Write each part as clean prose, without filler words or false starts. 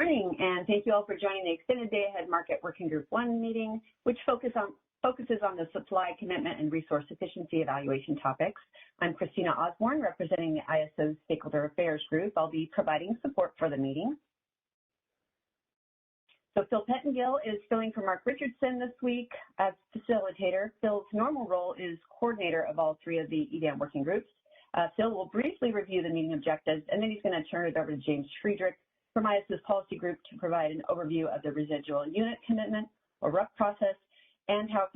morning, and thank you all for joining the extended Dayahead Market Working Group 1 meeting, which focuses on the supply commitment and resource efficiency evaluation topics. I'm Christina Osborne, representing the ISO Stakeholder Affairs Group. I'll be providing support for the meeting. So Phil Pettengill is filling for Mark Richardson this week as facilitator. Phil's normal role is coordinator of all three of the EDAM working groups. Phil will briefly review the meeting objectives, and then he's going to turn it over to James Friedrich from ISO's policy group to provide an overview of the residual unit commitment or ROOP process and how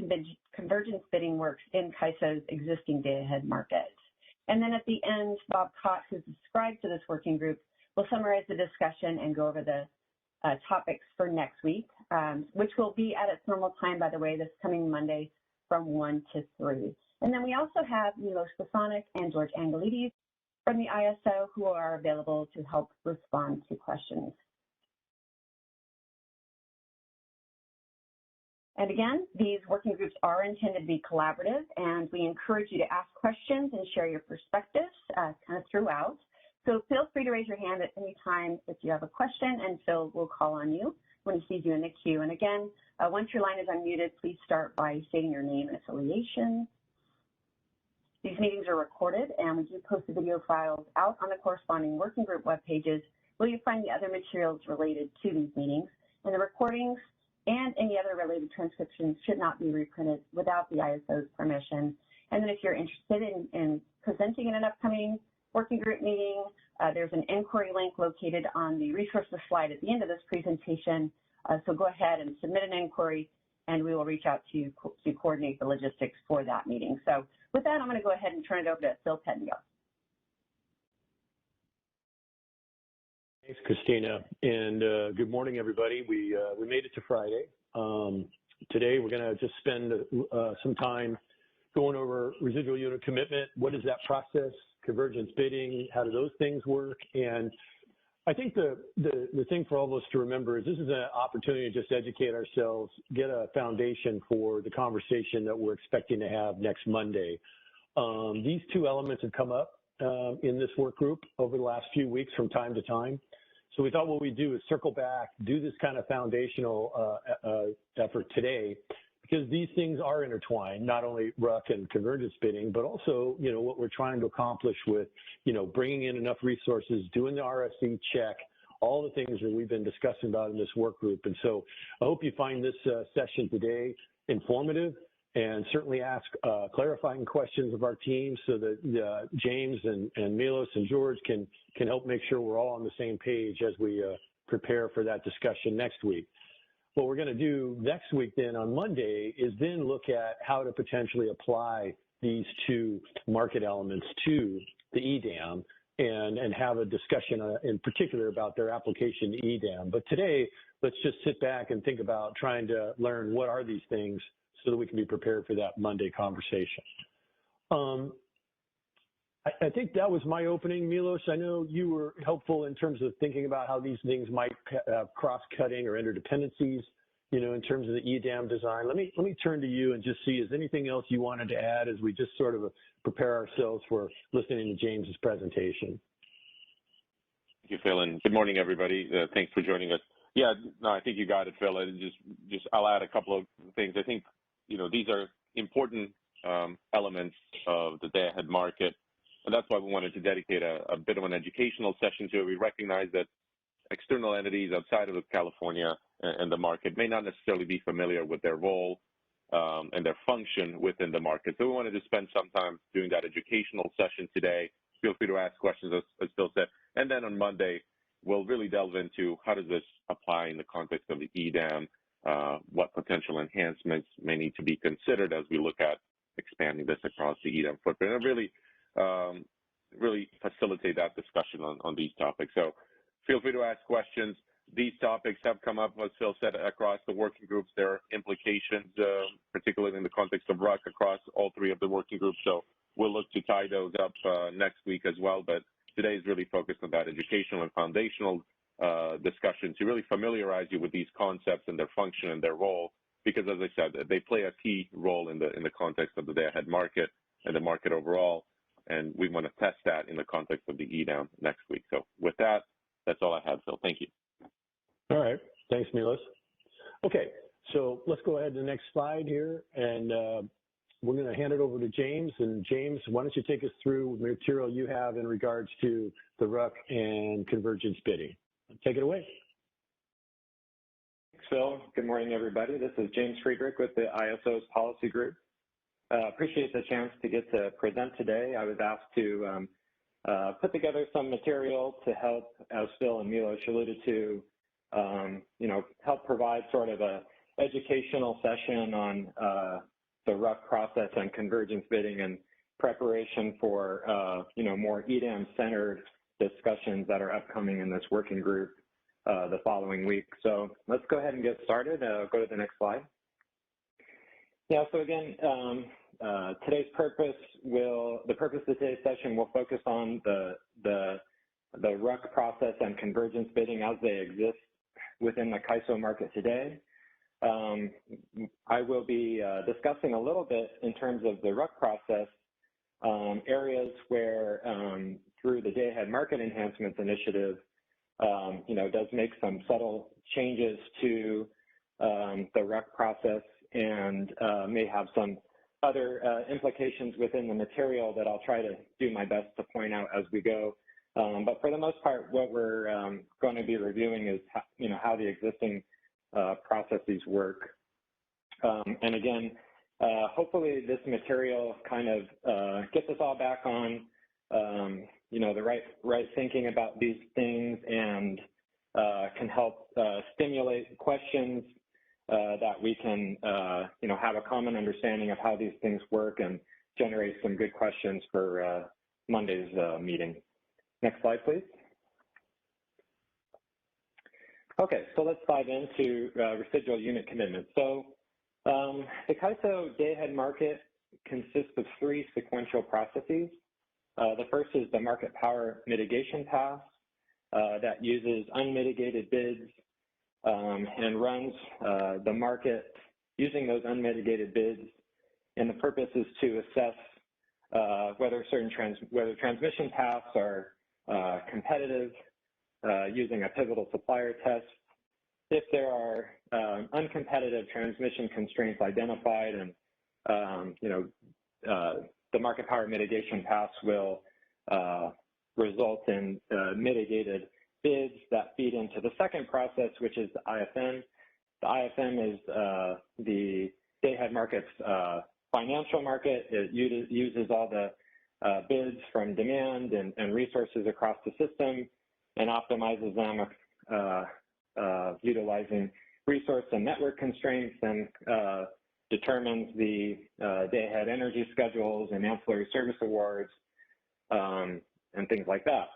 convergence bidding works in CAISO's existing Dayahead market. And then at the end, Bob Cox, who's described to this working group, will summarize the discussion and go over the topics for next week, which will be at its normal time, by the way, this coming Monday from 1 to 3. And then we also have Milos Bosanik and George Angelides from the ISO who are available to help respond to questions. And again, these working groups are intended to be collaborative, and we encourage you to ask questions and share your perspectives kind of throughout. So feel free to raise your hand at any time if you have a question, and Phil will call on you when he sees you in the queue. And again, once your line is unmuted, please start by stating your name and affiliation. These meetings are recorded, and we do post the video files out on the corresponding working group web pages where you find the other materials related to these meetings. And the recordings and any other related transcriptions should not be reprinted without the ISO's permission. And then if you're interested in presenting in an upcoming working group meeting, there's an inquiry link located on the resources slide at the end of this presentation. So go ahead and submit an inquiry, and we will reach out to you to coordinate the logistics for that meeting. So with that, I'm going to go ahead and turn it over to Phil Pettengill. Thanks, Christina, and good morning, everybody. We made it to Friday. Today, we're going to just spend some time going over residual unit commitment. What is that process? Convergence bidding, how do those things work? And I think the thing for all of us to remember is this is an opportunity to just educate ourselves, get a foundation for the conversation that we're expecting to have next Monday. These two elements have come up in this work group over the last few weeks from time to time. So we thought what we'd do is circle back, do this kind of foundational effort today, because these things are intertwined, not only RUC and convergence bidding, but also, what we're trying to accomplish with, bringing in enough resources, doing the RFC check, all the things that we've been discussing about in this work group. And so I hope you find this session today informative, and certainly ask clarifying questions of our team so that James and Milos and George can help make sure we're all on the same page as we prepare for that discussion next week. What we're going to do next week then on Monday is then look at how to potentially apply these two market elements to the EDAM and have a discussion in particular about their application to EDAM. But today, let's just sit back and think about trying to learn what are these things so that we can be prepared for that Monday conversation. I think that was my opening, Milos. I know you were helpful in terms of thinking about how these things might have cross-cutting or interdependencies, in terms of the EDAM design. Let me turn to you and just see, is anything else you wanted to add as we just sort of prepare ourselves for listening to James's presentation? Thank you, Phil, and good morning, everybody. Thanks for joining us. Yeah, no, I think you got it, Phil. And I'll add a couple of things. I think, these are important elements of the Dayahead market. And that's why we wanted to dedicate a bit of an educational session to it. We recognize that external entities outside of California and the market may not necessarily be familiar with their role and their function within the market. So we wanted to spend some time doing that educational session today. Feel free to ask questions, as Phil said. And then on Monday, we'll really delve into how does this apply in the context of the EDAM, what potential enhancements may need to be considered as we look at expanding this across the EDAM footprint, and really facilitate that discussion on these topics. So feel free to ask questions. These topics have come up, as Phil said, across the working groups. There are implications, particularly in the context of RUC, across all three of the working groups. So we'll look to tie those up next week as well. But today is really focused on that educational and foundational discussion to really familiarize you with these concepts and their function and their role, because, as I said, they play a key role in the context of the Dayahead market and the market overall. And we want to test that in the context of the EDAM next week. So with that, that's all I have, Phil. Thank you. Thanks, Milos. Okay, so let's go ahead to the next slide here, and we're going to hand it over to James. And James, why don't you take us through the material you have in regards to the RUC and convergence bidding. Take it away. Thanks, Phil. Good morning, everybody. This is James Friedrich with the ISO's policy group. Appreciate the chance to get to present today. I was asked to put together some material to help, as Phil and Milos alluded to, help provide sort of a educational session on the RUC process and convergence bidding in preparation for, more EDAM-centered discussions that are upcoming in this working group the following week. So let's go ahead and get started. Go to the next slide. Yeah, so again, today's purpose of today's session will focus on the RUC process and convergence bidding as they exist within the CAISO market today. I will be discussing a little bit in terms of the RUC process, areas where through the Dayahead Market Enhancements Initiative, does make some subtle changes to the RUC process and may have some other implications within the material that I'll try to do my best to point out as we go. But for the most part, what we're going to be reviewing is how the existing processes work. And again, hopefully this material kind of gets us all back on the right thinking about these things and can help stimulate questions that we can have a common understanding of how these things work and generate some good questions for Monday's meeting. Next slide, please. Okay, so let's dive into residual unit commitments. So the CAISO Dayahead market consists of 3 sequential processes. The first is the market power mitigation path that uses unmitigated bids and runs the market using those unmitigated bids. And the purpose is to assess whether transmission paths are competitive using a pivotal supplier test. If there are uncompetitive transmission constraints identified, and the market power mitigation paths will result in mitigated bids that feed into the second process, which is the IFM. The IFM is the Dayahead market's financial market. It uses all the bids from demand and resources across the system and optimizes them utilizing resource and network constraints, and determines the Dayahead energy schedules and ancillary service awards and things like that.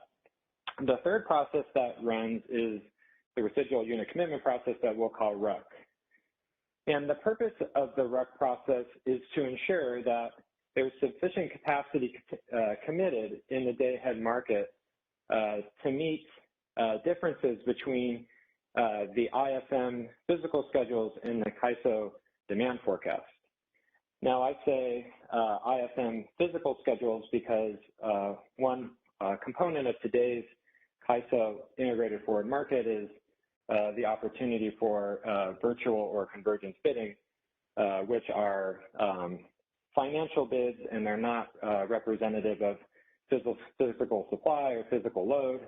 The third process that runs is the residual unit commitment process that we'll call RUC. And the purpose of the RUC process is to ensure that there's sufficient capacity committed in the Dayahead market to meet differences between the IFM physical schedules and the CAISO demand forecast. Now, I say IFM physical schedules because one component of today's CAISO integrated forward market is the opportunity for virtual or convergence bidding, which are financial bids, and they're not representative of physical supply or physical load.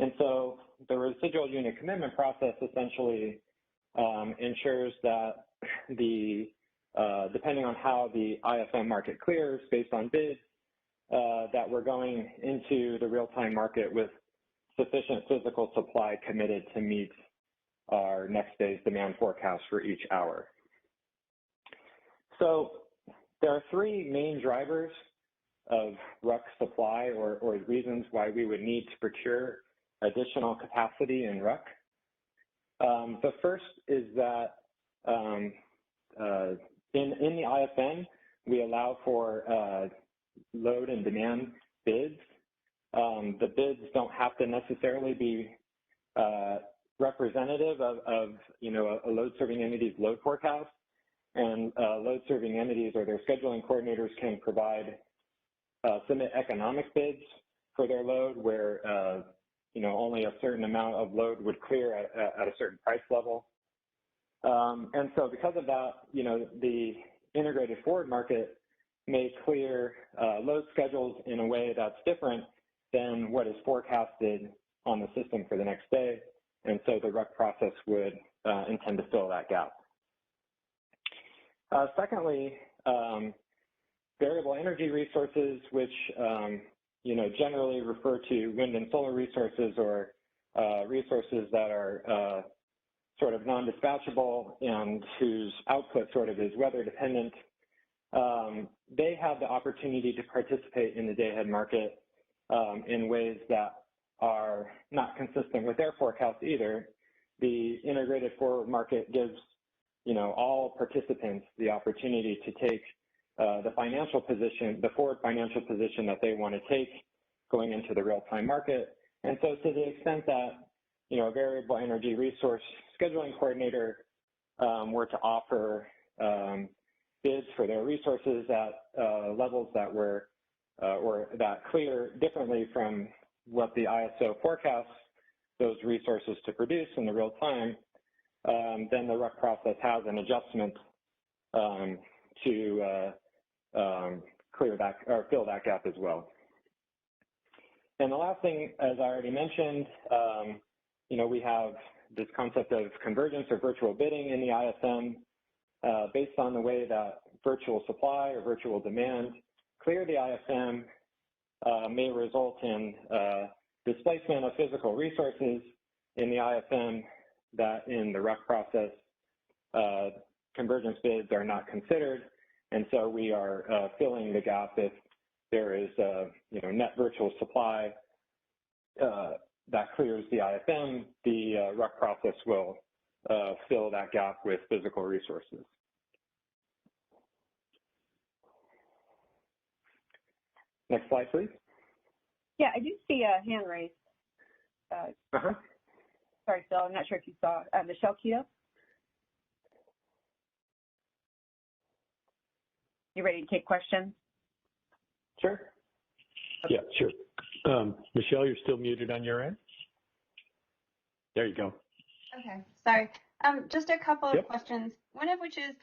And so the residual unit commitment process essentially ensures that depending on how the IFM market clears based on bids, that we're going into the real-time market with sufficient physical supply committed to meet our next day's demand forecast for each hour. So there are 3 main drivers of RUC supply or reasons why we would need to procure additional capacity in RUC. The first is that in the IFM, we allow for load and demand bids. The bids don't have to necessarily be representative of a load serving entity's load forecast, and load serving entities or their scheduling coordinators can submit economic bids for their load where only a certain amount of load would clear at a certain price level. And so because of that, the integrated forward market may clear load schedules in a way that's different than what is forecasted on the system for the next day. And so the RUC process would intend to fill that gap. Secondly, variable energy resources, which generally refer to wind and solar resources or resources that are sort of non-dispatchable and whose output sort of is weather dependent, they have the opportunity to participate in the day-ahead market in ways that are not consistent with their forecast either. The integrated forward market gives, all participants the opportunity to take the financial position, the forward financial position that they want to take going into the real-time market. And so to the extent that, a variable energy resource scheduling coordinator were to offer bids for their resources at levels that were or that clear differently from what the ISO forecasts those resources to produce in the real time, then the RUC process has an adjustment to clear that or fill that gap as well. And the last thing, as I already mentioned, we have this concept of convergence or virtual bidding in the ISM based on the way that virtual supply or virtual demand clear the ISM may result in displacement of physical resources in the ISM that in the RUC process, convergence bids are not considered. And so we are filling the gap if there is net virtual supply that clears the ISM, the RUC process will fill that gap with physical resources. Next slide, please. Yeah, I do see a hand raised. Sorry, Phil, I'm not sure if you saw Michelle Keto. You ready to take questions? Sure. Yeah, sure. Michelle, you're still muted on your end. There you go. Okay, sorry. Just a couple of questions. One of which is,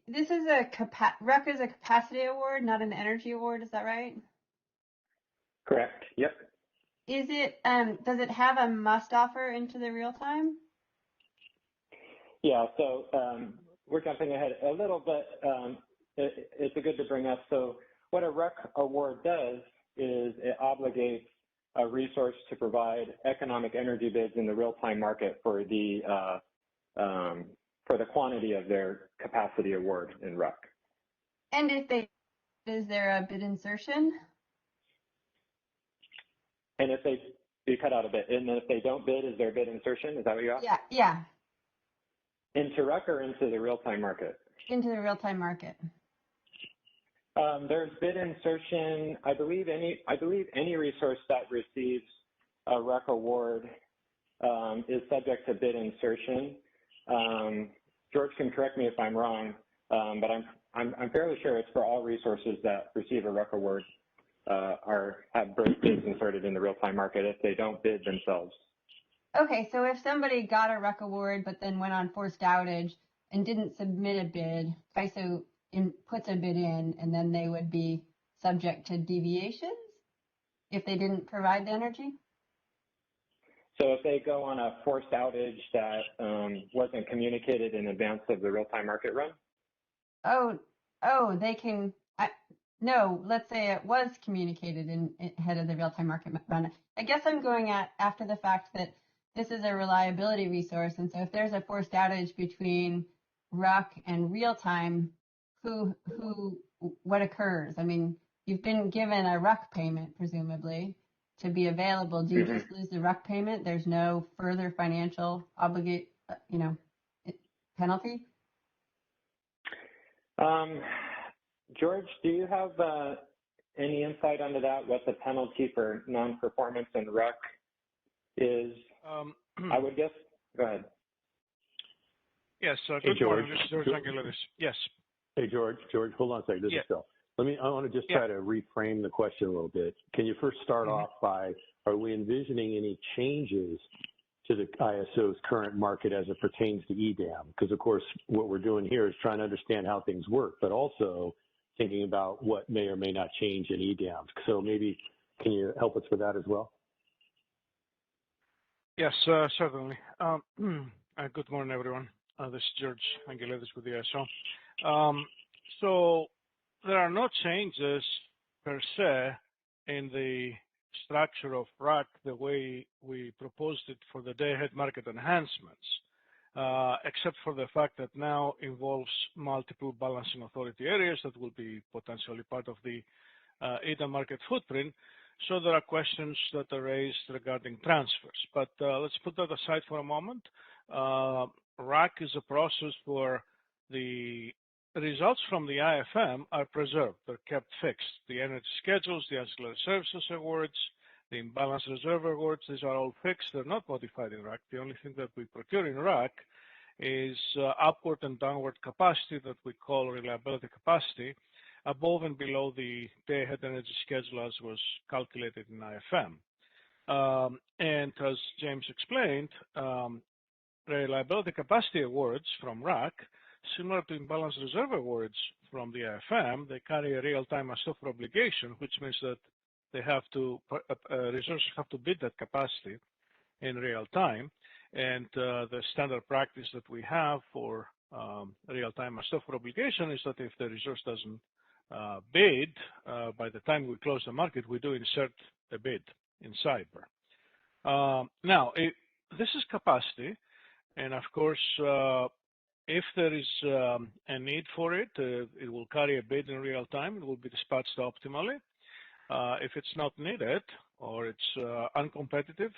this is RUC is a capacity award, not an energy award. Is that right? Correct. Yep. Is it? Does it have a must offer into the real time? Yeah. So we're jumping ahead a little, but it's good to bring up. So what a RUC award does is it obligates a resource to provide economic energy bids in the real-time market for the quantity of their capacity award in RUC. And is there a bid insertion? And if you cut out a bit, and if they don't bid, is there a bid insertion? Is that what you asked? Yeah. Into RUC or into the real-time market? Into the real-time market. There's bid insertion. I believe any resource that receives a RUC award is subject to bid insertion. George can correct me if I'm wrong, but I'm fairly sure it's for all resources that receive a RUC award have bids inserted in the real-time market if they don't bid themselves. Okay, so if somebody got a RUC award but then went on forced outage and didn't submit a bid, ISO puts a bid in, and then they would be subject to deviations if they didn't provide the energy? So if they go on a forced outage that wasn't communicated in advance of the real-time market run? They can. No, let's say it was communicated ahead of the real-time market run. I guess I'm going at after the fact that this is a reliability resource, and so if there's a forced outage between RUC and real-time, what occurs? I mean, you've been given a RUC payment, presumably, to be available. Do you just lose the RUC payment? There's no further financial penalty? George, do you have any insight onto that, what the penalty for non-performance in RUC is? I would guess. Go ahead. Yes. Hey, George. This is George Angelis. Yes. Hey, George, hold on a second. This is Phil. I want to just try to reframe the question a little bit. Can you first start off by are we envisioning any changes to the ISO's current market as it pertains to EDAM? Because, of course, what we're doing here is trying to understand how things work, but also thinking about what may or may not change in EDAM. So maybe can you help us with that as well? Yes, certainly. Good morning, everyone. This is George Angelidis with the ISO. So there are no changes per se in the structure of RAC the way we proposed it for the day-ahead market enhancements, except for the fact that now involves multiple balancing authority areas that will be potentially part of the EDAM market footprint. So there are questions that are raised regarding transfers, but let's put that aside for a moment. RAC is a process where the results from the IFM are preserved, they're kept fixed. The energy schedules, the ancillary services awards, the imbalance reserve awards, these are all fixed, they're not modified in RAC. The only thing that we procure in RAC is upward and downward capacity that we call reliability capacity, above and below the day-ahead energy schedule as was calculated in IFM. And as James explained, reliability capacity awards from RAC, similar to imbalance reserve awards from the IFM, they carry a real-time offer obligation, which means that they have to, resources have to bid that capacity in real time. And the standard practice that we have for real-time offer obligation is that if the resource doesn't bid, by the time we close the market, we do insert a bid in cyber. Now, this is capacity, and of course, if there is a need for it, it will carry a bid in real time. It will be dispatched optimally. If it's not needed or it's uncompetitive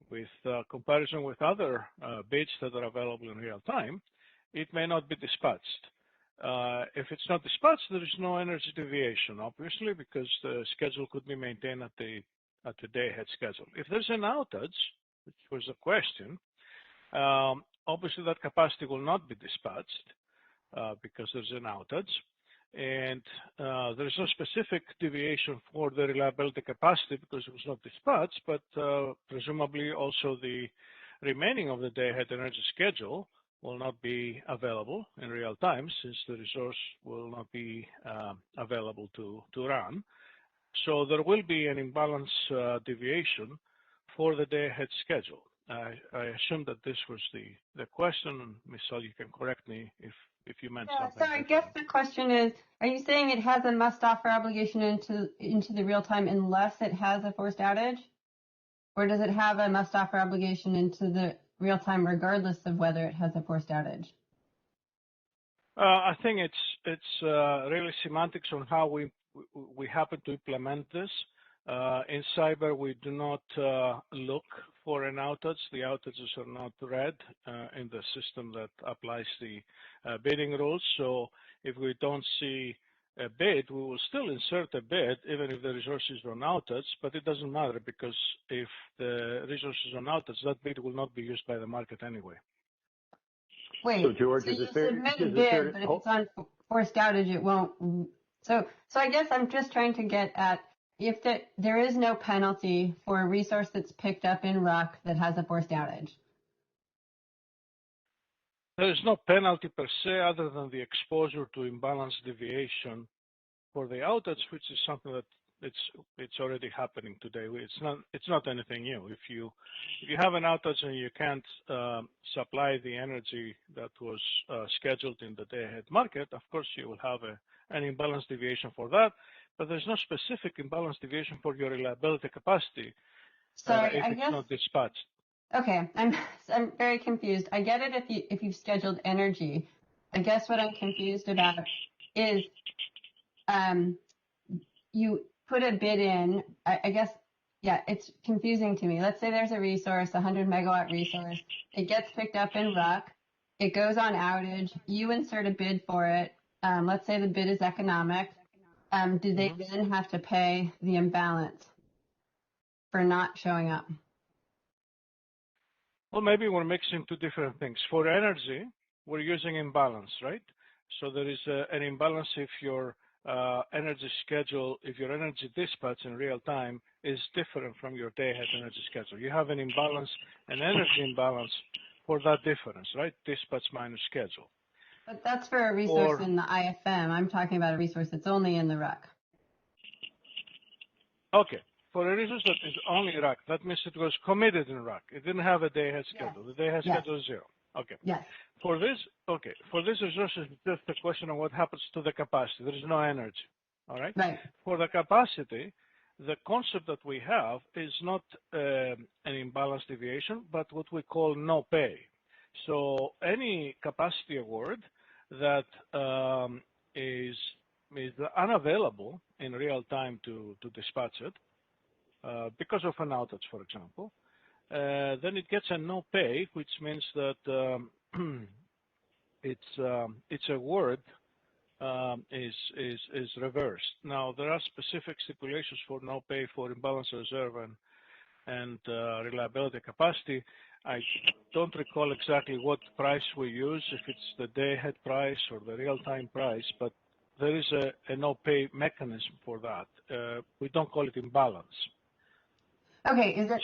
with comparison with other bids that are available in real time, it may not be dispatched. If it's not dispatched, there is no energy deviation, obviously, because the schedule could be maintained at the day-ahead schedule. If there's an outage, which was a question, obviously that capacity will not be dispatched because there's an outage. And there's no specific deviation for the reliability capacity because it was not dispatched, but presumably also the remaining of the day-ahead energy schedule will not be available in real time since the resource will not be available to run. So there will be an imbalance deviation for the day-ahead schedule. I assume that this was the question. Ms. Sol, you can correct me if you meant something. So I guess the question is, are you saying it has a must offer obligation into the real time unless it has a forced outage? Or does it have a must offer obligation into the real time regardless of whether it has a forced outage? I think it's really semantics on how we happen to implement this. In cyber, we do not look for an outage. The outages are not read in the system that applies the bidding rules. So if we don't see a bid, we will still insert a bid even if the resource is on outage, but it doesn't matter because if the resource is on outage, that bid will not be used by the market anyway. Wait, so George, so is you it fair? submit a bid, but if it's on forced outage, it won't. So I guess I'm just trying to get at if there is no penalty for a resource that's picked up in RUC that has a forced outage. There is no penalty per se other than the exposure to imbalance deviation for the outage, which is something that it's already happening today. It's not anything new. If you have an outage and you can't supply the energy that was scheduled in the day-ahead market, of course you will have an imbalance deviation for that. But there's no specific imbalance deviation for your reliability capacity if it's not dispatched. Okay, I'm very confused. I get it if you've scheduled energy. I guess what I'm confused about is you put a bid in. I guess, yeah, it's confusing to me. Let's say there's a resource, 100 megawatt resource. It gets picked up in RUC. It goes on outage. You insert a bid for it. Let's say the bid is economic. Do they then have to pay the imbalance for not showing up? Well, maybe we're mixing two different things. For energy, we're using imbalance, right? So there is an imbalance if your energy schedule, if your energy dispatch in real time is different from your day-ahead energy schedule. You have an imbalance, an energy imbalance for that difference, right? Dispatch minus schedule. But that's for a resource in the IFM. I'm talking about a resource that's only in the RUC. Okay. For a resource that is only RUC, that means it was committed in RUC. It didn't have a day-ahead schedule. The day-ahead schedule is 0. Okay. Yes. For this resource, it's just a question of what happens to the capacity. There is no energy. All right. Right. For the capacity, the concept that we have is not an imbalance deviation, but what we call no pay. So any capacity award that is unavailable in real time to dispatch it because of an outage, for example, then it gets a no pay, which means that its award is reversed. Now there are specific stipulations for no pay for imbalance reserve and reliability capacity. I don't recall exactly what price we use, if it's the day-ahead price or the real-time price, but there is a no-pay mechanism for that. We don't call it imbalance. Okay, is the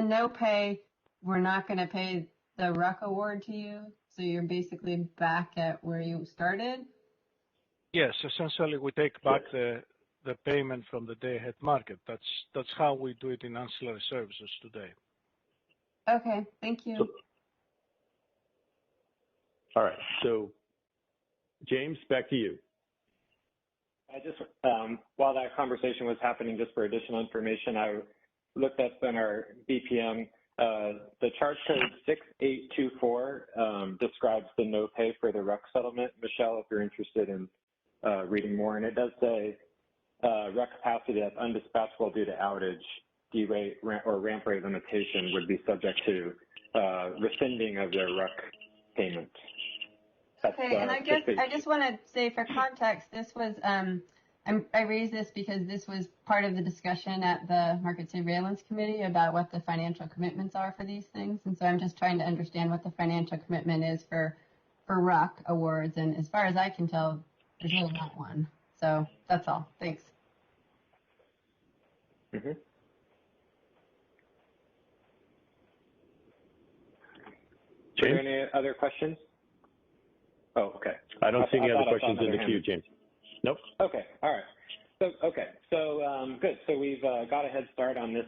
no pay, we're not going to pay the RUC award to you, so you're basically back at where you started? Yes, essentially we take back the payment from the day-ahead market. That's how we do it in ancillary services today. Okay, thank you. All right, so James, back to you. I just, while that conversation was happening, just for additional information, I looked up in our BPM, the charge code 6824 describes the no pay for the RUC settlement. Michelle, if you're interested in reading more, and it does say RUC capacity that's undispatchable due to outage, derate, or ramp rate limitation would be subject to rescinding of their RUC payment. Okay, and I just want to say for context, this was, I raised this because this was part of the discussion at the Market Surveillance Committee about what the financial commitments are for these things. And so I'm just trying to understand what the financial commitment is for RUC awards. And as far as I can tell, there's really not one. So that's all. Thanks. Mm-hmm. Are there any other questions? Oh, okay. I don't see any other questions in the queue, James. Nope. Okay. All right. So good. So we've got a head start on this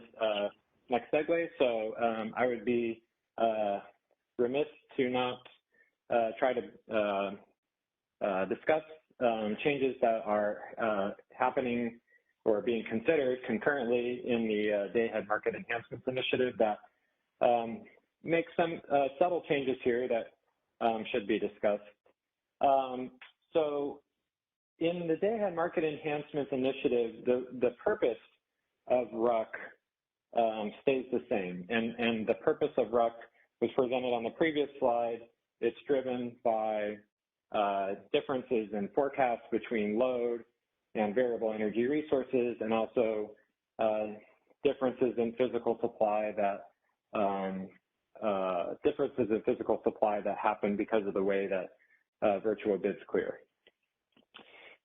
next segue. So I would be remiss to not try to discuss changes that are happening or being considered concurrently in the Dayahead Market Enhancements Initiative that make some subtle changes here that should be discussed. So in the Dayahead Market Enhancements Initiative, the purpose of RUC stays the same. And the purpose of RUC was presented on the previous slide. It's driven by differences in forecasts between load and variable energy resources, and also differences in physical supply that happen because of the way that virtual bids clear.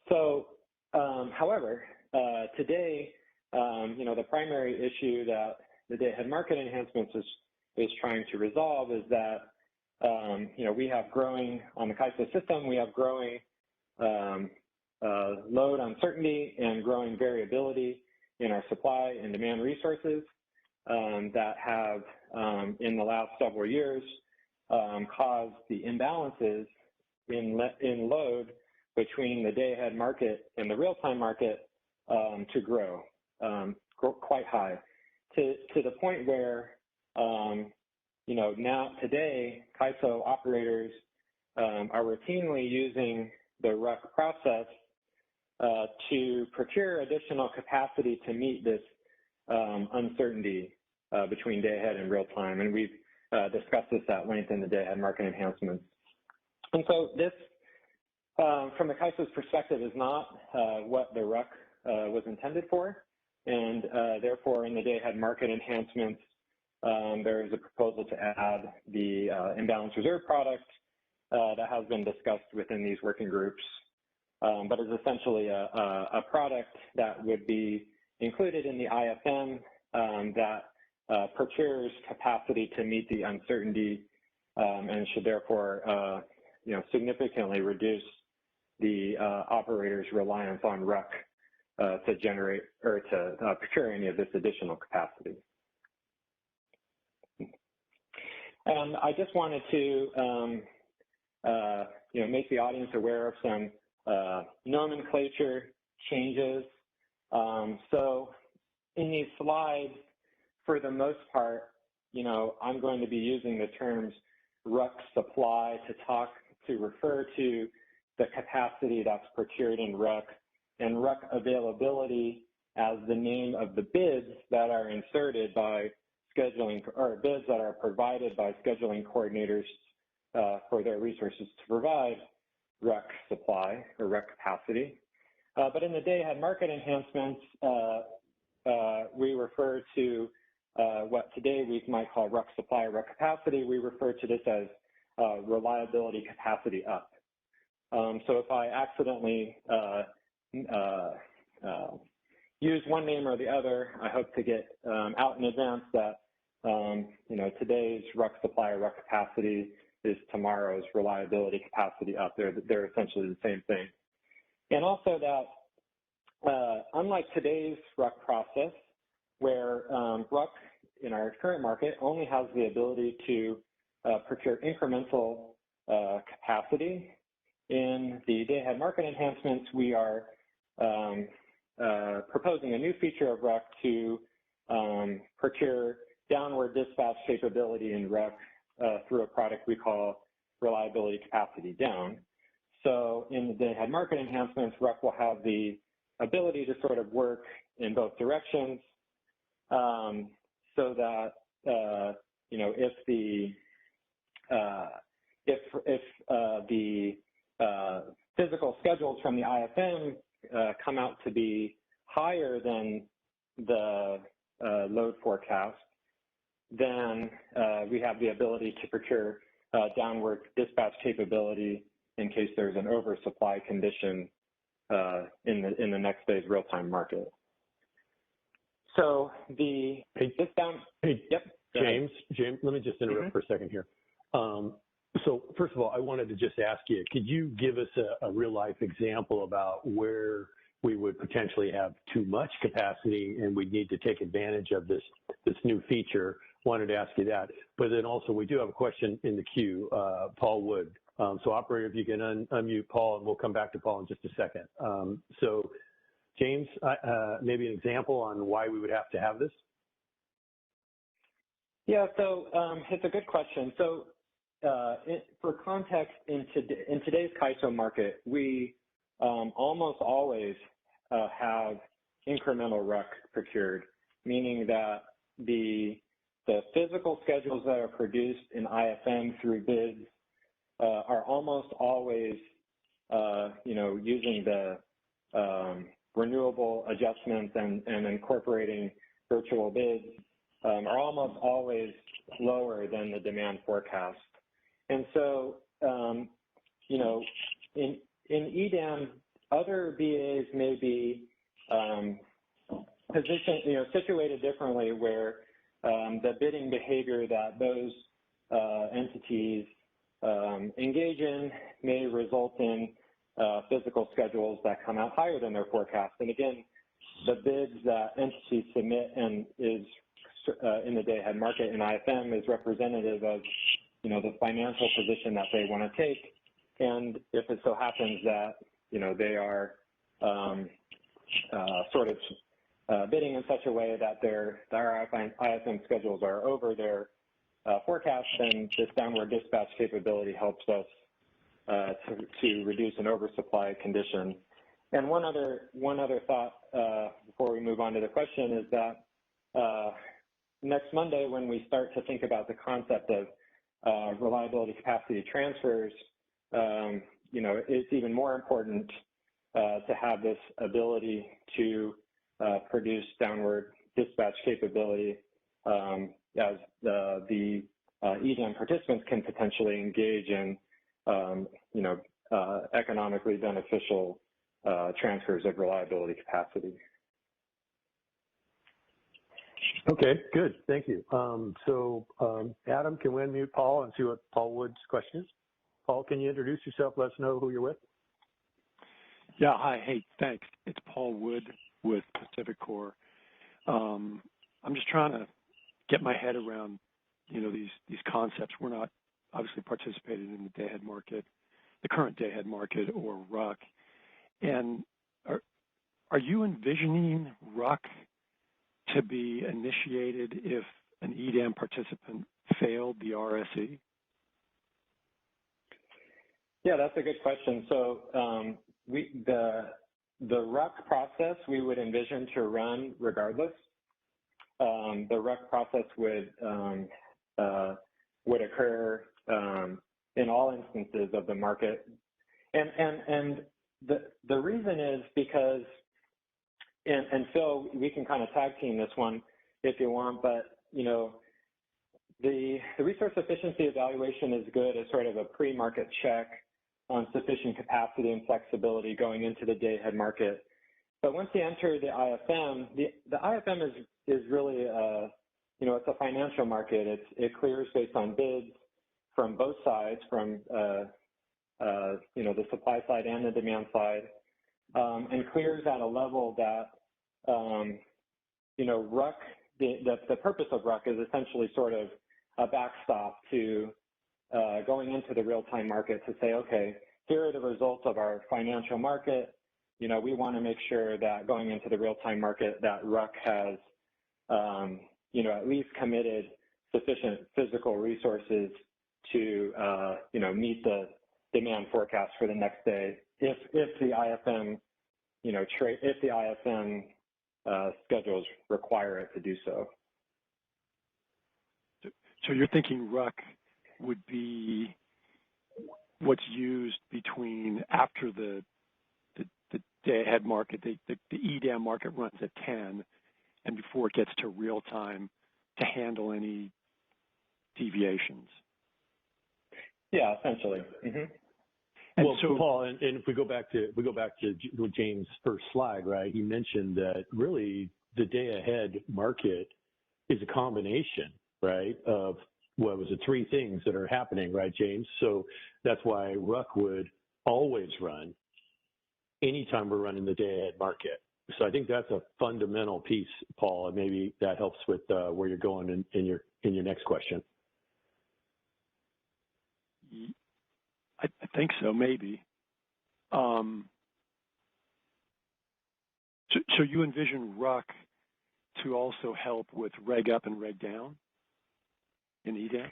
So, however, today, the primary issue that the Dayahead Market Enhancements is trying to resolve is that, we have growing, on the CAISO system, we have growing load uncertainty and growing variability in our supply and demand resources that have, in the last several years, caused the imbalances in load between the day-ahead market and the real-time market to grow quite high, to the point where now today CAISO operators are routinely using the RUC process to procure additional capacity to meet this uncertainty between day-ahead and real-time, and we've discussed this at length in the Dayahead Market Enhancements. And so this, from the CAISO's perspective, is not what the RUC was intended for, and therefore in the Dayahead Market Enhancements, there is a proposal to add the imbalance reserve product that has been discussed within these working groups but is essentially a product that would be included in the IFM that procures capacity to meet the uncertainty and should therefore significantly reduce the operator's reliance on RUC to generate or to procure any of this additional capacity. And I just wanted to make the audience aware of some nomenclature changes. So in these slides, for the most part, I'm going to be using the terms RUC supply to refer to the capacity that's procured in RUC, and RUC availability as the name of the bids that are inserted by scheduling, or bids that are provided by scheduling coordinators for their resources to provide RUC supply or RUC capacity. But in the Dayahead market enhancements, we refer to what today we might call RUC supply or RUC capacity. We refer to this as reliability capacity up. So if I accidentally use one name or the other, I hope to get out in advance that today's RUC supply or RUC capacity is tomorrow's reliability capacity up. They're essentially the same thing. And also that unlike today's RUC process, where RUC in our current market only has the ability to procure incremental capacity, in the Dayahead market enhancements, we are proposing a new feature of RUC to procure downward dispatch capability in RUC through a product we call reliability capacity down. So in the Dayahead market enhancements, RUC will have the ability to sort of work in both directions, so that if the physical schedules from the IFM come out to be higher than the load forecast, then we have the ability to procure downward dispatch capability in case there's an oversupply condition in the next day's real-time market. So James, let me just interrupt for a second here. So first of all, I wanted to just ask you, could you give us a real-life example about where we would potentially have too much capacity and we'd need to take advantage of this new feature? Wanted to ask you that. But then also, we do have a question in the queue, Paul Wood. So operator, if you can unmute Paul, and we'll come back to Paul in just a second. So James, maybe an example on why we would have to have this? Yeah, so it's a good question. So for context, in today's CAISO market, we almost always have incremental RUC procured, meaning that the physical schedules that are produced in IFM through bids are almost always, using the renewable adjustments and incorporating virtual bids are almost always lower than the demand forecast. And so, in EDAM, other BAs may be positioned, situated differently, where the bidding behavior that those entities engage in may result in physical schedules that come out higher than their forecast. And again, the bids that entities submit and is in the Dayahead market in IFM is representative of the financial position that they want to take. And if it so happens that they are bidding in such a way that their IFM schedules are over their forecast, then this downward dispatch capability helps us to reduce an oversupply condition. And one other thought before we move on to the question is that next Monday, when we start to think about the concept of reliability capacity transfers, it's even more important to have this ability to produce downward dispatch capability, as the EDAM participants can potentially engage in, economically beneficial transfers of reliability capacity. Okay, good. Thank you. Adam, can we unmute Paul and see what Paul Wood's question is? Paul, can you introduce yourself? Let us know who you're with. Yeah, hi. Hey, thanks. It's Paul Wood with Pacific Core. I'm just trying to get my head around, these concepts. We're not obviously participated in the Dayahead market, the current Dayahead market or RUC. And are you envisioning RUC to be initiated if an EDAM participant failed the RSE? Yeah, that's a good question. So the RUC process we would envision to run regardless. The RUC process would occur in all instances of the market, and the reason is because, and Phil, we can kind of tag team this one if you want, but the resource efficiency evaluation is good as sort of a pre-market check on sufficient capacity and flexibility going into the Dayahead market. But once you enter the IFM, the IFM is really it's a financial market. It clears based on bids from both sides, from the supply side and the demand side, and clears at a level that RUC. The purpose of RUC is essentially sort of a backstop to going into the real-time market to say, okay, here are the results of our financial market. We want to make sure that going into the real-time market that RUC has, at least committed sufficient physical resources to, meet the demand forecast for the next day if the IFM, if the IFM schedules require it to do so. So you're thinking RUC would be what's used between after the Dayahead market, the EDAM market runs at 10, and before it gets to real time to handle any deviations. Yeah, essentially. Mm-hmm. Well, so Paul, and if we go back to James' first slide, right? He mentioned that really the Dayahead market is a combination, right, of what was it, three things that are happening, right, James? So that's why RUC would always run anytime we're running the Dayahead market. So I think that's a fundamental piece, Paul, and maybe that helps with where you're going in your next question. I think so, maybe. So you envision RUC to also help with reg up and reg down in EDAM?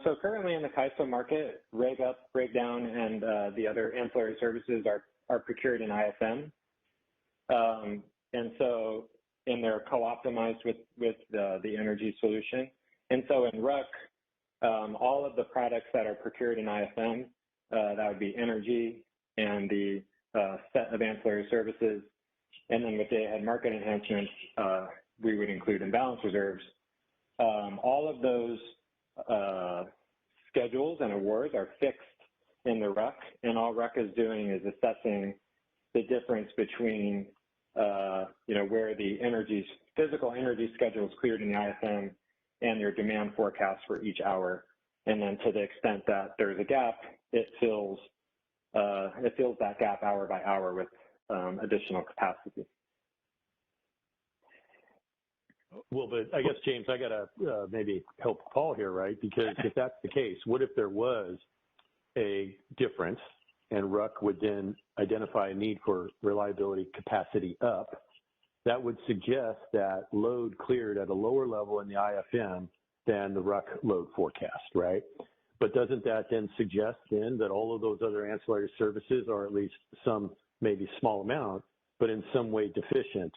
So currently in the CAISO market, reg up, reg down, and the other ancillary services are procured in IFM. And they're co-optimized with the energy solution. And so in RUC, all of the products that are procured in IFM, that would be energy and the set of ancillary services. And then with Dayahead market enhancements, we would include imbalance reserves. All of those schedules and awards are fixed in the RUC, and all RUC is doing is assessing the difference between, where the physical energy schedule is cleared in the IFM and your demand forecast for each hour. And then to the extent that there's a gap, it fills that gap hour by hour with additional capacity. Well, but I guess, James, I got to maybe help Paul here, right? Because if that's the case, what if there was a difference and RUC would then identify a need for reliability capacity up? That would suggest that load cleared at a lower level in the IFM than the RUC load forecast, right? But doesn't that then suggest then that all of those other ancillary services are at least some, maybe small amount, but in some way deficient,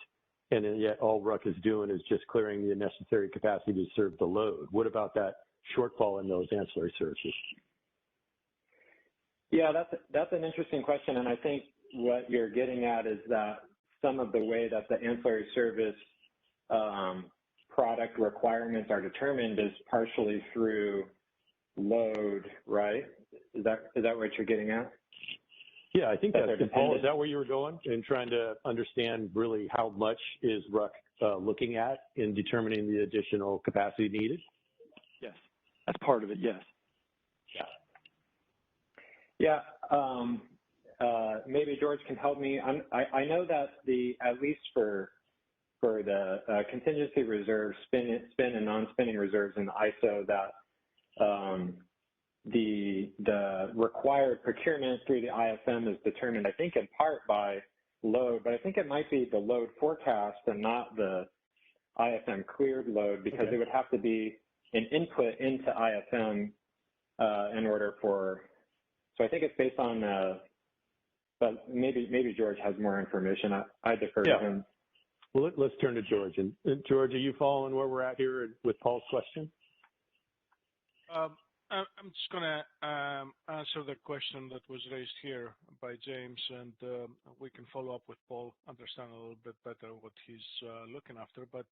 and then yet all RUC is doing is just clearing the necessary capacity to serve the load? What about that shortfall in those ancillary services? Yeah, that's an interesting question, and I think what you're getting at is that some of the way that the ancillary service product requirements are determined is partially through load, right? Is that what you're getting at? Yeah, I think that's good. Paul, is that where you were going in trying to understand really how much is RUC looking at in determining the additional capacity needed? Yes, that's part of it, yes. Yeah, maybe George can help me. I know that at least for the contingency reserve, spin and non-spinning reserves in the ISO, that the required procurement through the IFM is determined, I think, in part by load, but I think it might be the load forecast and not the IFM cleared load, because it would have to be an input into IFM in order for. So I think it's based on, but maybe George has more information. I defer to him. Well, let's turn to George. And George, are you following where we're at here with Paul's question? I'm just going to answer the question that was raised here by James, and we can follow up with Paul, understand a little bit better what he's looking after. But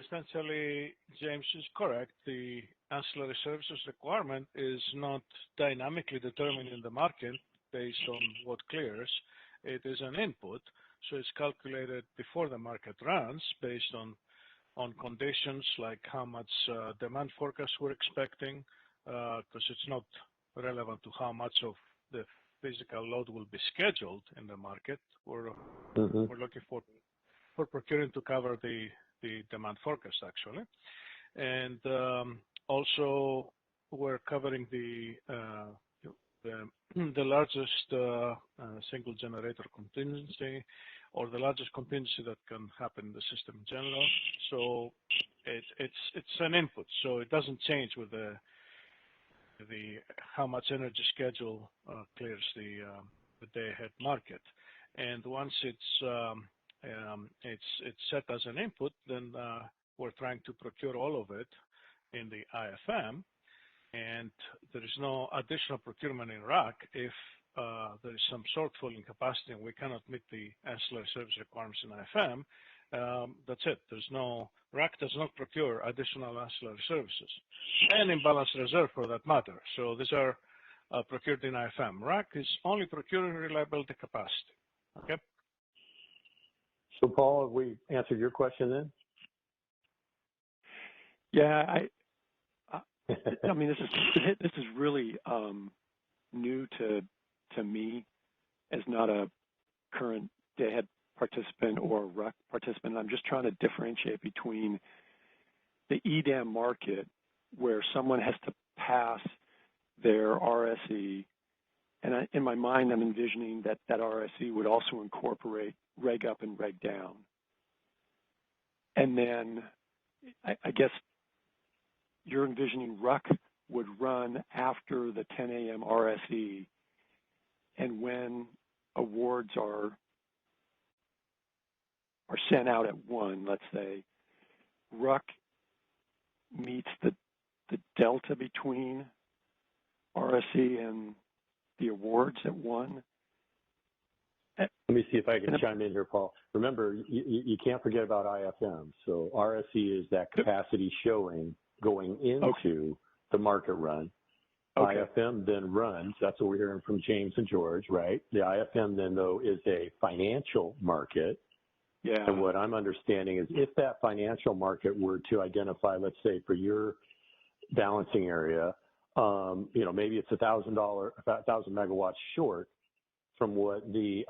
essentially, James is correct. The ancillary services requirement is not dynamically determined in the market based on what clears. It is an input, so it's calculated before the market runs based on conditions like how much demand forecast we're expecting, because it's not relevant to how much of the physical load will be scheduled in the market. We're looking for procuring to cover the demand forecast, actually. And also, we're covering the largest single generator contingency, or the largest contingency that can happen in the system in general. So it's an input, so it doesn't change with the how much energy schedule clears the day-ahead market. And once it's set as an input, then we're trying to procure all of it in the IFM, and there is no additional procurement in RAC if there is some shortfall in capacity and we cannot meet the ancillary service requirements in IFM. That's it. There's no, RAC does not procure additional ancillary services, and imbalance reserve for that matter. So these are procured in IFM. RAC is only procuring reliability capacity. Okay. So Paul, have we answered your question then? Yeah, I mean, this is really new to me as not a current Dayahead participant or RUC participant. I'm just trying to differentiate between the EDAM market, where someone has to pass their RSE, and in my mind, I'm envisioning that RSE would also incorporate reg up and reg down. And then I guess you're envisioning RUC would run after the 10 a.m. RSE, and when awards are sent out at 1, let's say, RUC meets the delta between RSE and the awards at 1. Let me see if I can chime in here, Paul. Remember, you can't forget about IFM. So RSE is that capacity showing going into the market run. IFM then runs, that's what we're hearing from James and George, right? The IFM then, though, is a financial market. Yeah. And what I'm understanding is if that financial market were to identify, let's say, for your balancing area, maybe it's $1,000 megawatts short from what the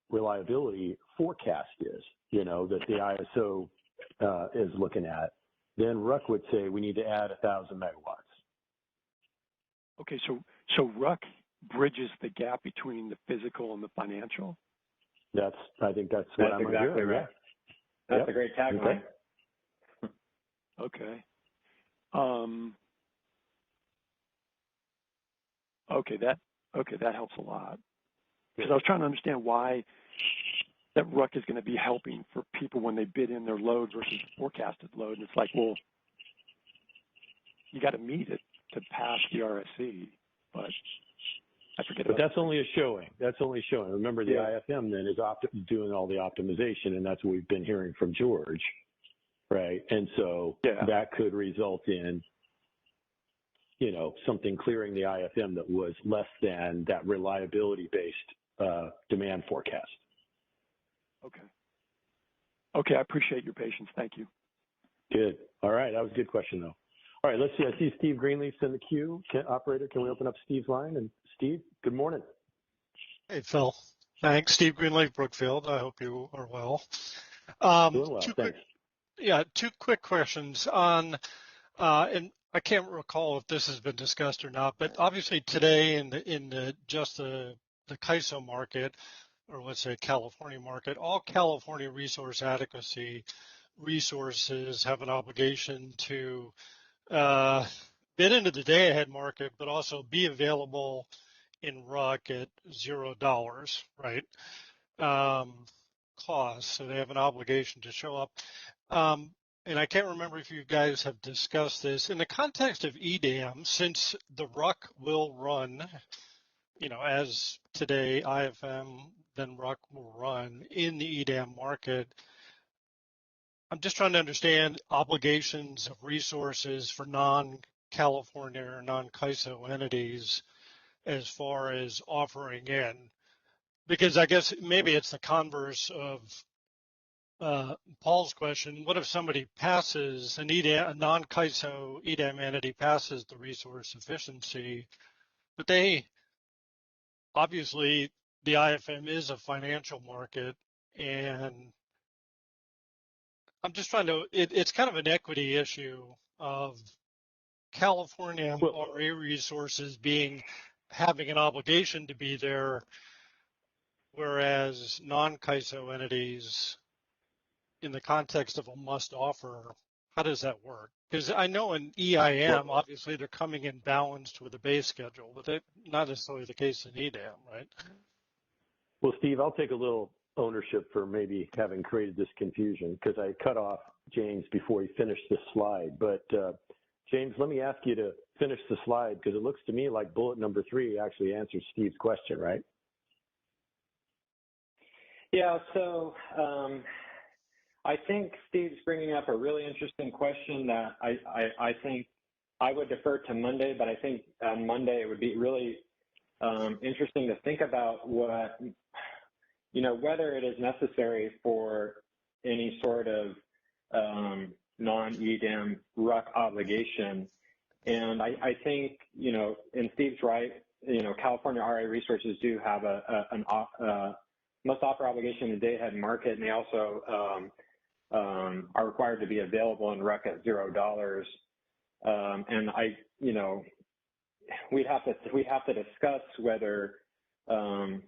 reliability forecast is, that the ISO is looking at, then RUC would say we need to add 1,000 megawatts. Okay, so RUC bridges the gap between the physical and the financial? I think that's what I'm exactly hearing. Right. That's a great tagline. Okay. That helps a lot. Because I was trying to understand why that RUC is going to be helping for people when they bid in their load versus forecasted load. And it's like, well, you got to meet it to pass the RSE, but I forget about that's only a showing. That's only showing. Remember, the IFM then is doing all the optimization, and that's what we've been hearing from George, right? And so that could result in, something clearing the IFM that was less than that reliability-based demand forecast. Okay. Okay, I appreciate your patience. Thank you. Good. All right, that was a good question, though. All right, let's see. I see Steve Greenleaf's in the queue. Operator, can we open up Steve's line? And Steve, good morning. Hey, Phil. Thanks. Steve Greenleaf, Brookfield. I hope you are well. Doing well, thanks. Two quick questions on, and I can't recall if this has been discussed or not, but obviously today in the CAISO market, or let's say California market, all California resource adequacy resources have an obligation to bid into the Dayahead market, but also be available in RUC at $0, right? Cost, so they have an obligation to show up. And I can't remember if you guys have discussed this in the context of EDAM, since the RUC will run, as today IFM, then RUC will run in the EDAM market. I'm just trying to understand obligations of resources for non-California or non-CAISO entities as far as offering in, because I guess maybe it's the converse of Paul's question. What if somebody passes a non-CAISO EDAM entity passes the resource sufficiency, but they obviously the IFM is a financial market, and I'm just trying to. It's kind of an equity issue of California RA resources having an obligation to be there, whereas non-CAISO entities, in the context of a must offer, how does that work? Because I know in EIM, obviously they're coming in balanced with a base schedule, but that's not necessarily the case in EDAM, right? Well, Steve, I'll take a little ownership for maybe having created this confusion, because I cut off James before he finished this slide. But James, let me ask you to finish the slide, because it looks to me like bullet number 3 actually answers Steve's question, right? Yeah, so I think Steve's bringing up a really interesting question that I think I would defer to Monday, but I think on Monday it would be really interesting to think about what, whether it is necessary for any sort of non-EDAM RUC obligation. And I think, and Steve's right, California RA resources do have a must offer obligation in the Dayahead market, and they also are required to be available in RUC at $0. And we have to discuss whether, to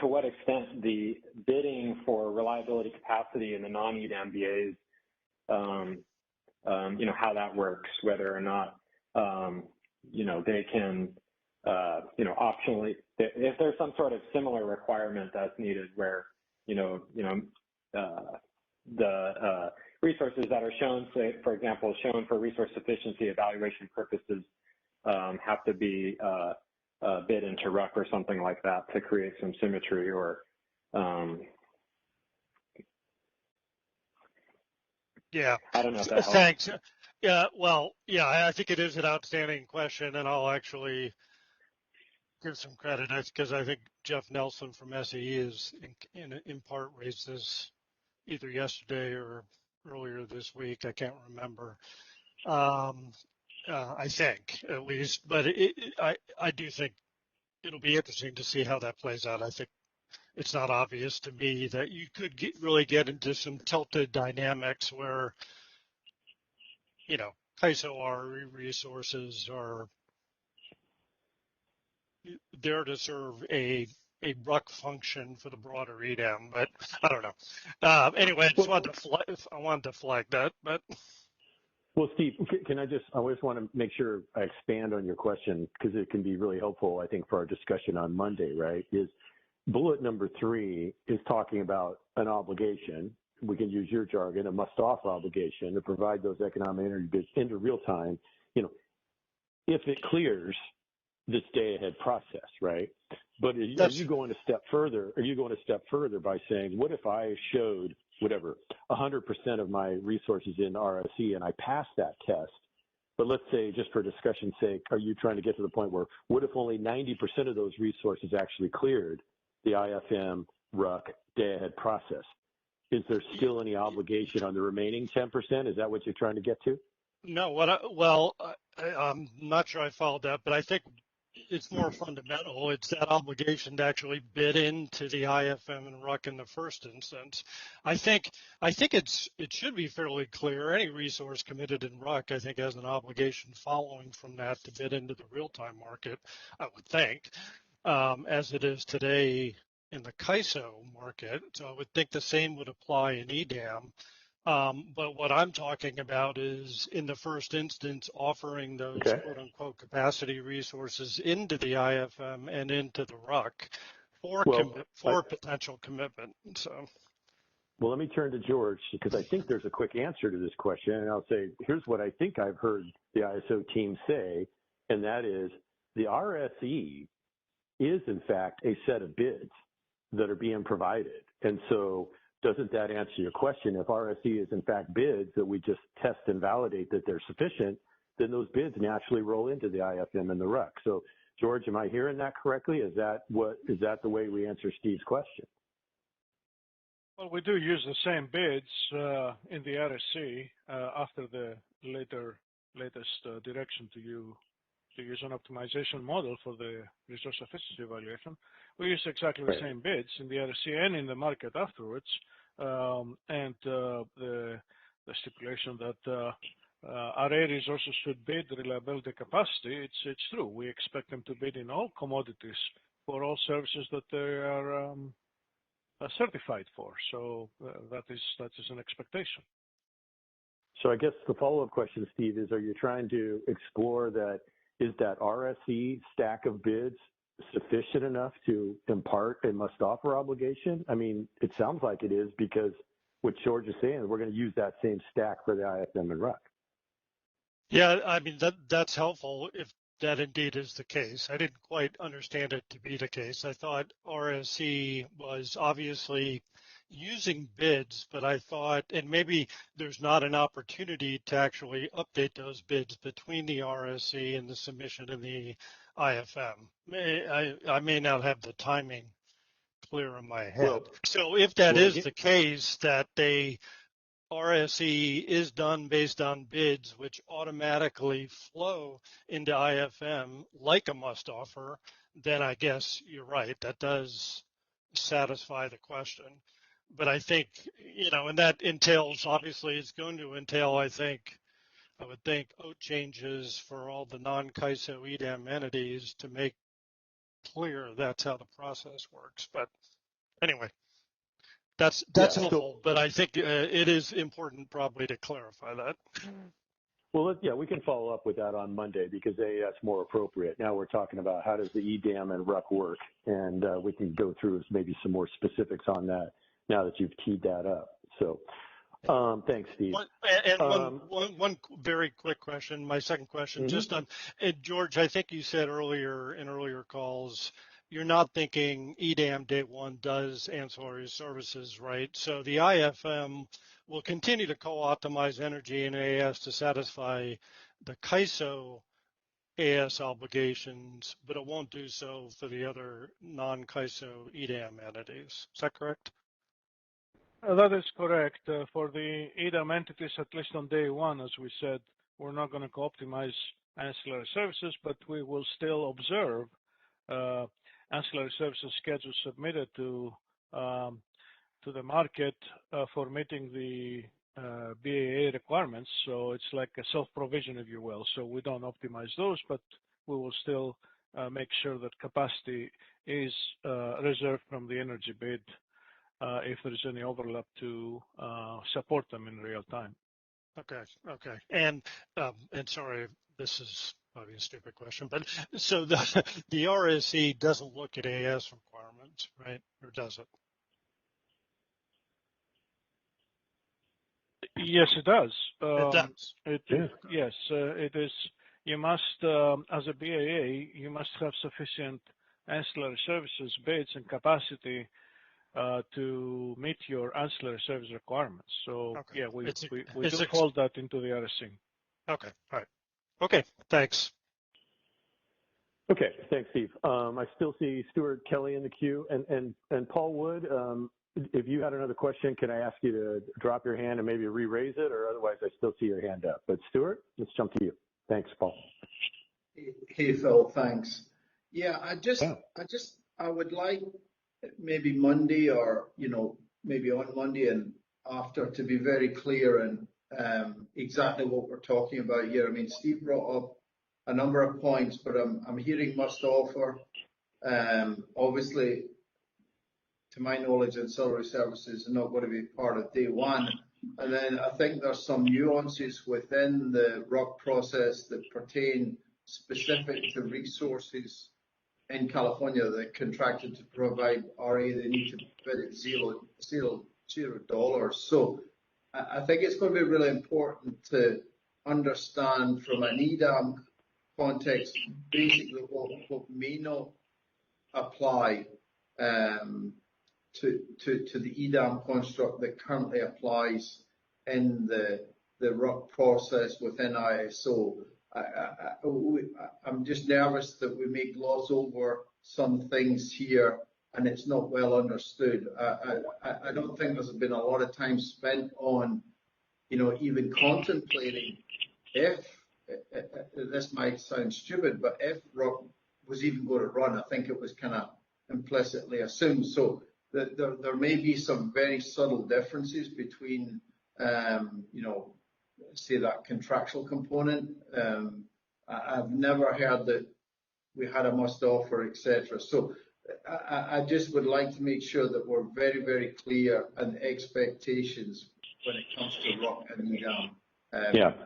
what extent the bidding for reliability capacity in the non-EDAM BAs, how that works, whether or not, they can, optionally, if there's some sort of similar requirement that's needed where, the resources that are shown, say, for example, shown for resource sufficiency evaluation purposes, have to be bid into RUC or something like that to create some symmetry or. Yeah. I don't know if that helps. Thanks. Yeah. Well, yeah, I think it is an outstanding question, and I'll actually give some credit because I think Jeff Nelson from SAE is in part raised this either yesterday or earlier this week. I can't remember. I think at least, but I do think it'll be interesting to see how that plays out. I think it's not obvious to me that you could really get into some tilted dynamics where, CAISO RE resources are there to serve a RUC function for the broader EDAM, but I don't know. Anyway, I wanted to flag that, but. Well, Steve, I just want to make sure I expand on your question, because it can be really helpful, I think, for our discussion on Monday, right? Is bullet number 3 is talking about an obligation. We can use your jargon, a must-offer obligation to provide those economic energy bids into real time, if it clears this day-ahead process, right? But are you going a step further? Are you going a step further by saying, what if I showed whatever 100% of my resources in RSE and I passed that test, But let's say, just for discussion's sake, are you trying to get to the point where what if only 90% of those resources actually cleared the IFM, RUC, Dayahead process? Is there still any obligation on the remaining 10%? Is that what you're trying to get to? No, I'm not sure I followed that, but I think it's more fundamental. It's that obligation to actually bid into the IFM and RUC in the first instance. I think it should be fairly clear. Any resource committed in RUC, I think, has an obligation following from that to bid into the real-time market, I would think, as it is today in the CAISO market. So I would think the same would apply in EDAM. But what I'm talking about is, in the first instance, offering those quote unquote capacity resources into the IFM and into the RUC for potential commitment. So, well, let me turn to George, because I think there's a quick answer to this question, and I'll say, here's what I think I've heard the ISO team say, and that is the RSE is in fact a set of bids that are being provided. And so doesn't that answer your question? If RSE is in fact bids that we just test and validate that they're sufficient, then those bids naturally roll into the IFM and the RUC. So George, am I hearing that correctly? Is that the way we answer Steve's question? Well, we do use the same bids in the RSE after the latest direction to use an optimization model for the resource efficiency evaluation. We use exactly the same bids in the RSE and in the market afterwards, and the stipulation that RA resources should bid reliability capacity, it's true. We expect them to bid in all commodities for all services that they are certified for. So that is an expectation. So I guess the follow-up question, Steve, is: are you trying to explore that? Is that RSE stack of bids sufficient enough to impart a must-offer obligation? I mean, it sounds like it is, because what George is saying, we're going to use that same stack for the IFM and RUC. Yeah, I mean, that's helpful if that indeed is the case. I didn't quite understand it to be the case. I thought RSE was obviously using bids, but I thought, and maybe there's not an opportunity to actually update those bids between the RSE and the submission in the IFM. I may not have the timing clear in my head. Well, so if that is the case, that RSE is done based on bids which automatically flow into IFM like a must offer, then I guess you're right. That does satisfy the question. But I think, and that entails, obviously, it's going to entail, I would think, OAT changes for all the non-CAISO EDAM entities to make clear that's how the process works. But anyway, that's helpful, but I think it is important probably to clarify that. Well, we can follow up with that on Monday, because that's more appropriate. Now we're talking about how does the EDAM and RUC work, and we can go through maybe some more specifics on that now that you've teed that up. So thanks, Steve. One very quick question, my second question, just on, George, I think you said in earlier calls, you're not thinking EDAM Day 1 does ancillary services, right? So the IFM will continue to co-optimize energy and AS to satisfy the CAISO AS obligations, but it won't do so for the other non-CAISO EDAM entities. Is that correct? That is correct. For the EDAM entities, at least on day 1, as we said, we're not going to co-optimize ancillary services, but we will still observe ancillary services schedules submitted to the market for meeting the BAA requirements. So it's like a self-provision, if you will. So we don't optimize those, but we will still make sure that capacity is reserved from the energy bid if there's any overlap to support them in real time. Okay. And sorry, this is probably a stupid question, but so the RSE doesn't look at AS requirements, right? Or does it? Yes, it does. It does. Yes, it is. You must, as a BAA, you must have sufficient ancillary services bids and capacity to meet your ancillary service requirements. So, we do fold that into the RSE. Okay, all right. Okay, thanks. Okay, thanks, Steve. I still see Stuart, Kelly in the queue, and Paul Wood. If you had another question, can I ask you to drop your hand and maybe re-raise it, or otherwise I still see your hand up. But Stuart, let's jump to you. Thanks, Paul. Hey, Phil, thanks. Yeah, I would like maybe Monday or, maybe on Monday and after to be very clear in exactly what we're talking about here. I mean, Steve brought up a number of points, but I'm hearing must offer. Obviously, to my knowledge, ancillary services are not going to be part of day one. And then I think there's some nuances within the ROOP process that pertain specific to resources in California that contracted to provide RA. They need to bid at $0. So I think it's going to be really important to understand from an EDAM context basically what may not apply to the EDAM construct that currently applies in the ROOP process within ISO. I'm just nervous that we may gloss over some things here and it's not well understood. I don't think there's been a lot of time spent on, even contemplating if, this might sound stupid, but if ROOP was even going to run, I think it was kind of implicitly assumed. So there may be some very subtle differences between, say that contractual component. I've never heard that we had a must offer, etc. So I just would like to make sure that we're very, very clear on expectations when it comes to ROOP and EDAM.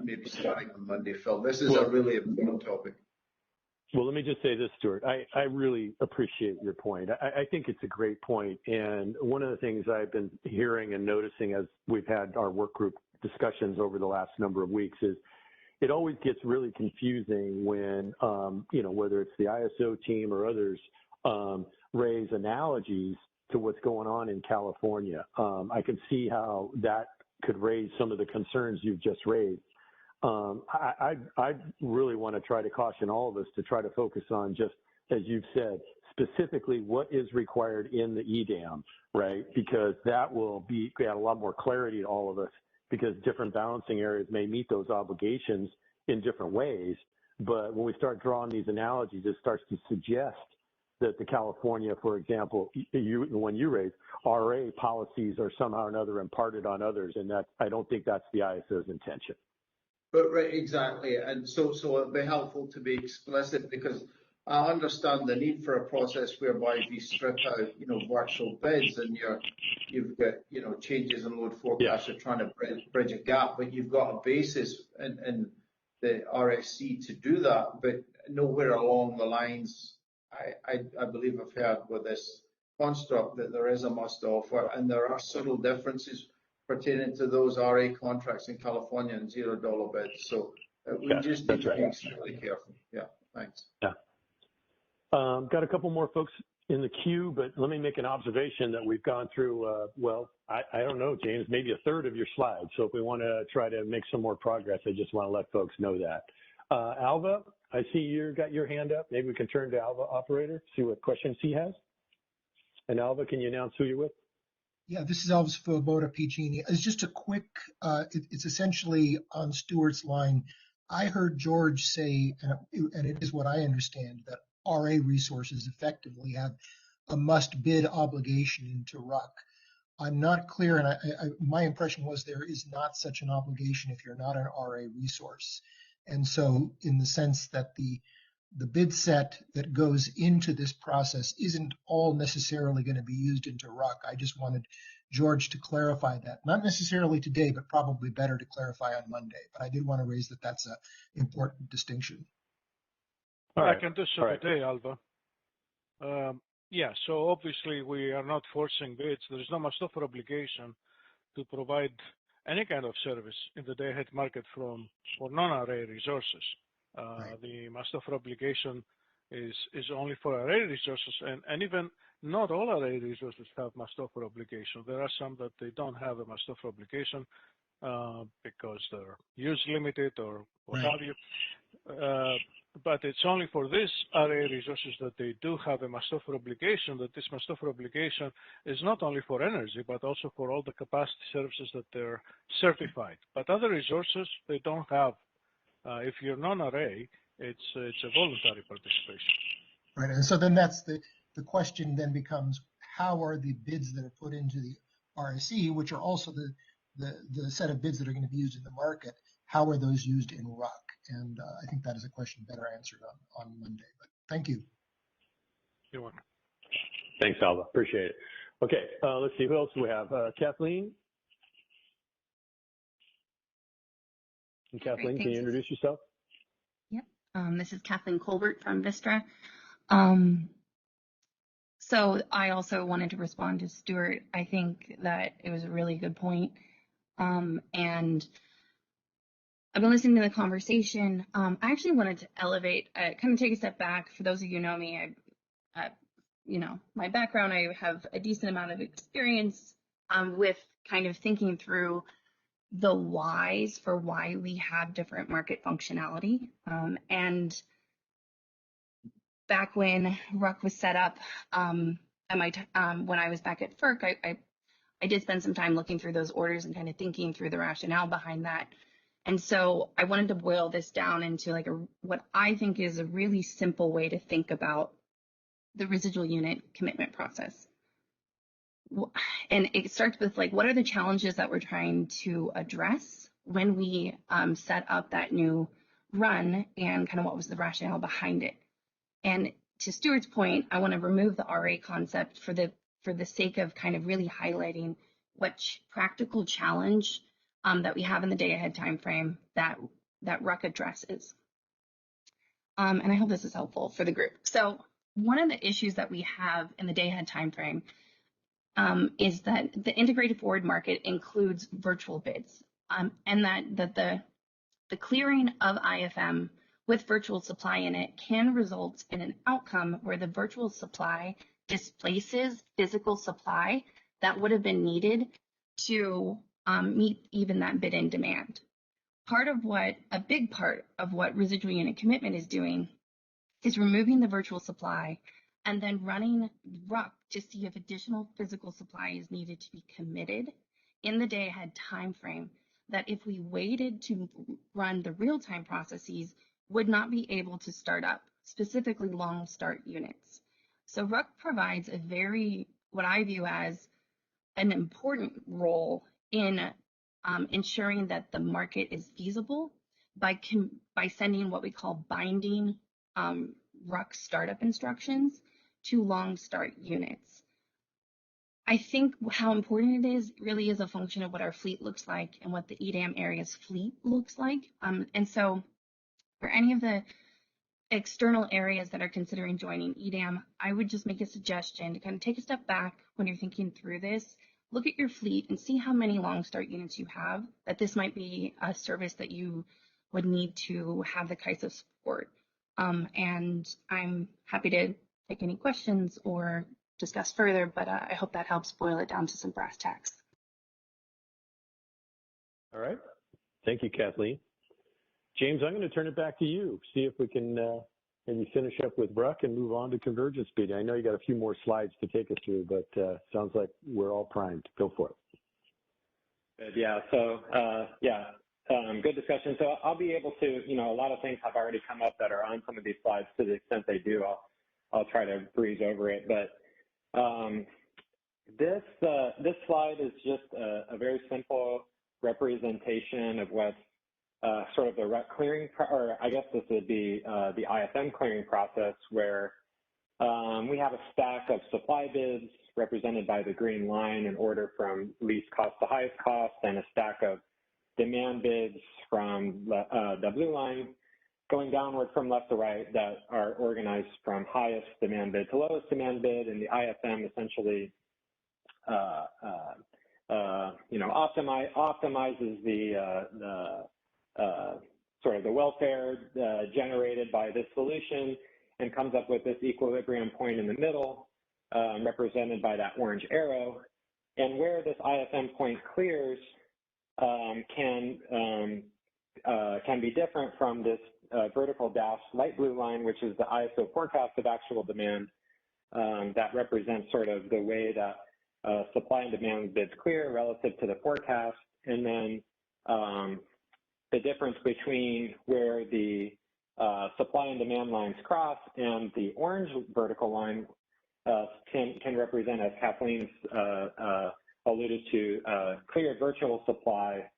Maybe starting on Monday, Phil. This is a really important topic. Well, let me just say this, Stuart. I really appreciate your point. I think it's a great point. And one of the things I've been hearing and noticing as we've had our work group discussions over the last number of weeks is it always gets really confusing when, whether it's the ISO team or others raise analogies to what's going on in California. I can see how that could raise some of the concerns you've just raised. I really want to try to caution all of us to try to focus on just, as you've said, specifically what is required in the EDAM, right? Because that will add a lot more clarity to all of us because different balancing areas may meet those obligations in different ways. But when we start drawing these analogies, it starts to suggest that the California, for example, when you raise RA policies are somehow or another imparted on others, and that I don't think that's the ISO's intention. But right, exactly, and so it'd be helpful to be explicit because I understand the need for a process whereby if you strip out, virtual bids and you've got, changes in load forecasts, you're trying to bridge a gap, but you've got a basis in the RSC to do that, but nowhere along the lines, I believe I've heard with this construct that there is a must offer, and there are subtle differences pertaining to those RA contracts in California and $0 bids. So we just need to be extremely careful. Yeah, thanks. Yeah. Got a couple more folks in the queue, but let me make an observation that we've gone through, I don't know, James, maybe a third of your slides. So if we want to try to make some more progress, I just want to let folks know that. Alba, I see you got your hand up. Maybe we can turn to Alba Operator, see what questions he has. And Alba, can you announce who you're with? Yeah, this is Elvis Svoboda, PG&E. It's just a quick, it's essentially on Stuart's line. I heard George say, and it is what I understand, that RA resources effectively have a must-bid obligation into RUC. I'm not clear, and my impression was there is not such an obligation if you're not an RA resource. And so in the sense that the bid set that goes into this process isn't all necessarily going to be used into RUC. I just wanted George to clarify that. Not necessarily today, but probably better to clarify on Monday. But I did want to raise that that's an important distinction. All right. I can do so today, Alba. So obviously we are not forcing bids. There is no must offer obligation to provide any kind of service in the day-ahead market for non-RA resources. The must offer obligation is only for RA resources, and even not all RA resources have must offer obligation. There are some that they don't have a must offer obligation because they're use limited or what have you. but it's only for these RA resources that they do have a must offer obligation, that this must offer obligation is not only for energy, but also for all the capacity services that they're certified. But other resources, they don't have. If you're non-RA, it's a voluntary participation. Right, and so then that's the question then becomes, how are the bids that are put into the RSE, which are also the set of bids that are going to be used in the market, how are those used in RUC? And I think that is a question better answered on Monday, but thank you. You're welcome. Thanks, Alba. Appreciate it. Okay, let's see, who else do we have? Kathleen? And Kathleen, can you introduce yourself? Yep. This is Cathleen Colbert from Vistra. So I also wanted to respond to Stuart. I think that it was a really good point. And I've been listening to the conversation. I actually wanted to elevate, kind of take a step back. For those of you who know me, my background, I have a decent amount of experience with kind of thinking through the whys for why we have different market functionality. And back when RUC was set up, when I was back at FERC, I did spend some time looking through those orders and kind of thinking through the rationale behind that. And so I wanted to boil this down into like what I think is a really simple way to think about the residual unit commitment process. And it starts with like, what are the challenges that we're trying to address when we set up that new run, and kind of what was the rationale behind it. And to Stuart's point, I want to remove the RA concept for the sake of kind of really highlighting what practical challenge that we have in the day-ahead timeframe that RUC addresses. And I hope this is helpful for the group. So one of the issues that we have in the day-ahead timeframe is that the integrated forward market includes virtual bids, and that the clearing of IFM with virtual supply in it can result in an outcome where the virtual supply displaces physical supply that would have been needed to meet even that bid in demand. A big part of what residual unit commitment is doing is removing the virtual supply and then running RUC to see if additional physical supply is needed to be committed in the day ahead timeframe, that if we waited to run the real-time processes, would not be able to start up, specifically long start units. So RUC provides a what I view as an important role in ensuring that the market is feasible by sending what we call binding RUC startup instructions to long start units. I think how important it is really is a function of what our fleet looks like and what the EDAM area's fleet looks like. And so for any of the external areas that are considering joining EDAM, I would just make a suggestion to kind of take a step back when you're thinking through this. Look at your fleet and see how many long start units you have, that this might be a service that you would need to have the kinds of support. And I'm happy to take any questions or discuss further, but I hope that helps boil it down to some brass tacks. All right. Thank you, Kathleen. James, I'm going to turn it back to you. See if we can maybe finish up with RUC and move on to Convergence Speeding. I know you got a few more slides to take us through, but sounds like we're all primed. Go for it. Good. Yeah. So good discussion. So I'll be able to, a lot of things have already come up that are on some of these slides. To the extent they do, I'll try to breeze over it. But this slide is just a very simple representation of what's sort of the RUC clearing, or I guess this would be the IFM clearing process, where we have a stack of supply bids represented by the green line in order from least cost to highest cost, and a stack of demand bids from the blue line going downward from left to right that are organized from highest demand bid to lowest demand bid, and the IFM essentially optimizes the sort of the welfare generated by this solution and comes up with this equilibrium point in the middle, represented by that orange arrow. And where this IFM point clears can be different from this vertical dashed light blue line, which is the ISO forecast of actual demand. That represents sort of the way that supply and demand bids clear relative to the forecast. And then the difference between where the supply and demand lines cross and the orange vertical line can represent, as Kathleen's alluded to, clear virtual supply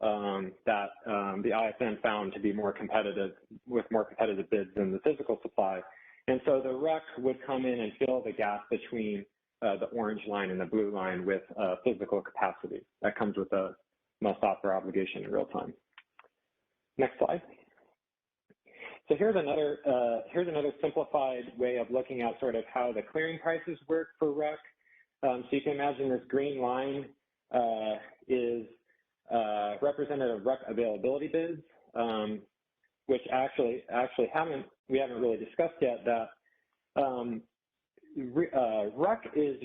that the ISM found to be more competitive, with more competitive bids than the physical supply. And so the REC would come in and fill the gap between the orange line and the blue line with physical capacity. That comes with a must-offer obligation in real time. Next slide. So here's another simplified way of looking at sort of how the clearing prices work for REC. So you can imagine this green line is representative of REC availability bids, which actually we haven't really discussed yet. That REC is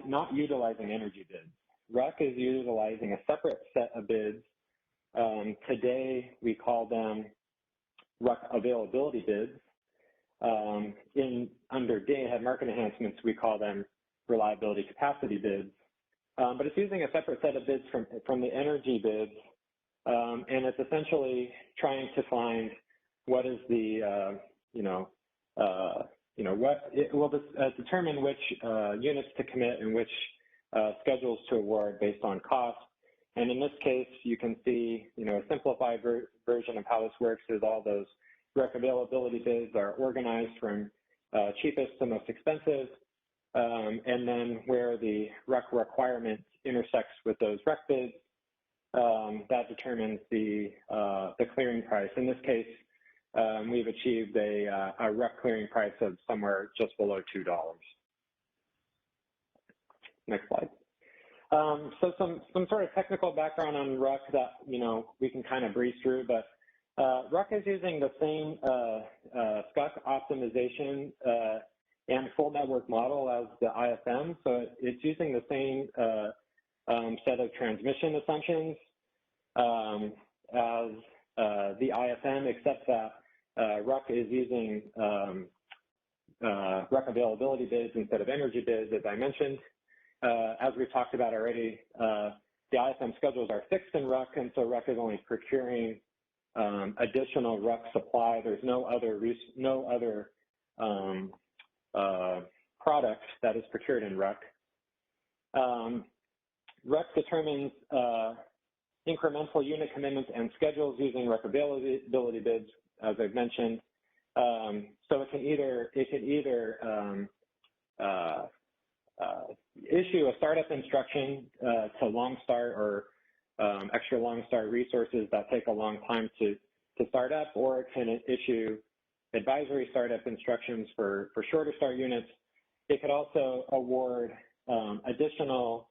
not utilizing energy bids. REC is utilizing a separate set of bids. Today we call them REC availability bids. Under Dayahead market enhancements, we call them reliability capacity bids. But it's using a separate set of bids from the energy bids, and it's essentially trying to find what is the what it will determine which units to commit and which schedules to award based on cost. And in this case, you can see, a simplified version of how this works is all those REC availability bids are organized from cheapest to most expensive, and then where the REC requirement intersects with those REC bids, that determines the clearing price. In this case, we've achieved a REC clearing price of somewhere just below $2. Next slide. So some sort of technical background on REC that we can kind of breeze through, but REC is using the same SCUC optimization and full network model as the ISM. So it's using the same set of transmission assumptions as the ISM, except that REC is using REC availability bids instead of energy bids, as I mentioned. As we've talked about already, the ISM schedules are fixed in REC, and so REC is only procuring additional REC supply. There's no other product that is procured in REC. REC determines incremental unit commitments and schedules using REC availability bids, as I've mentioned. So it can either issue a startup instruction to long start or extra long start resources that take a long time to start up, or it can issue advisory startup instructions for shorter start units. It could also award additional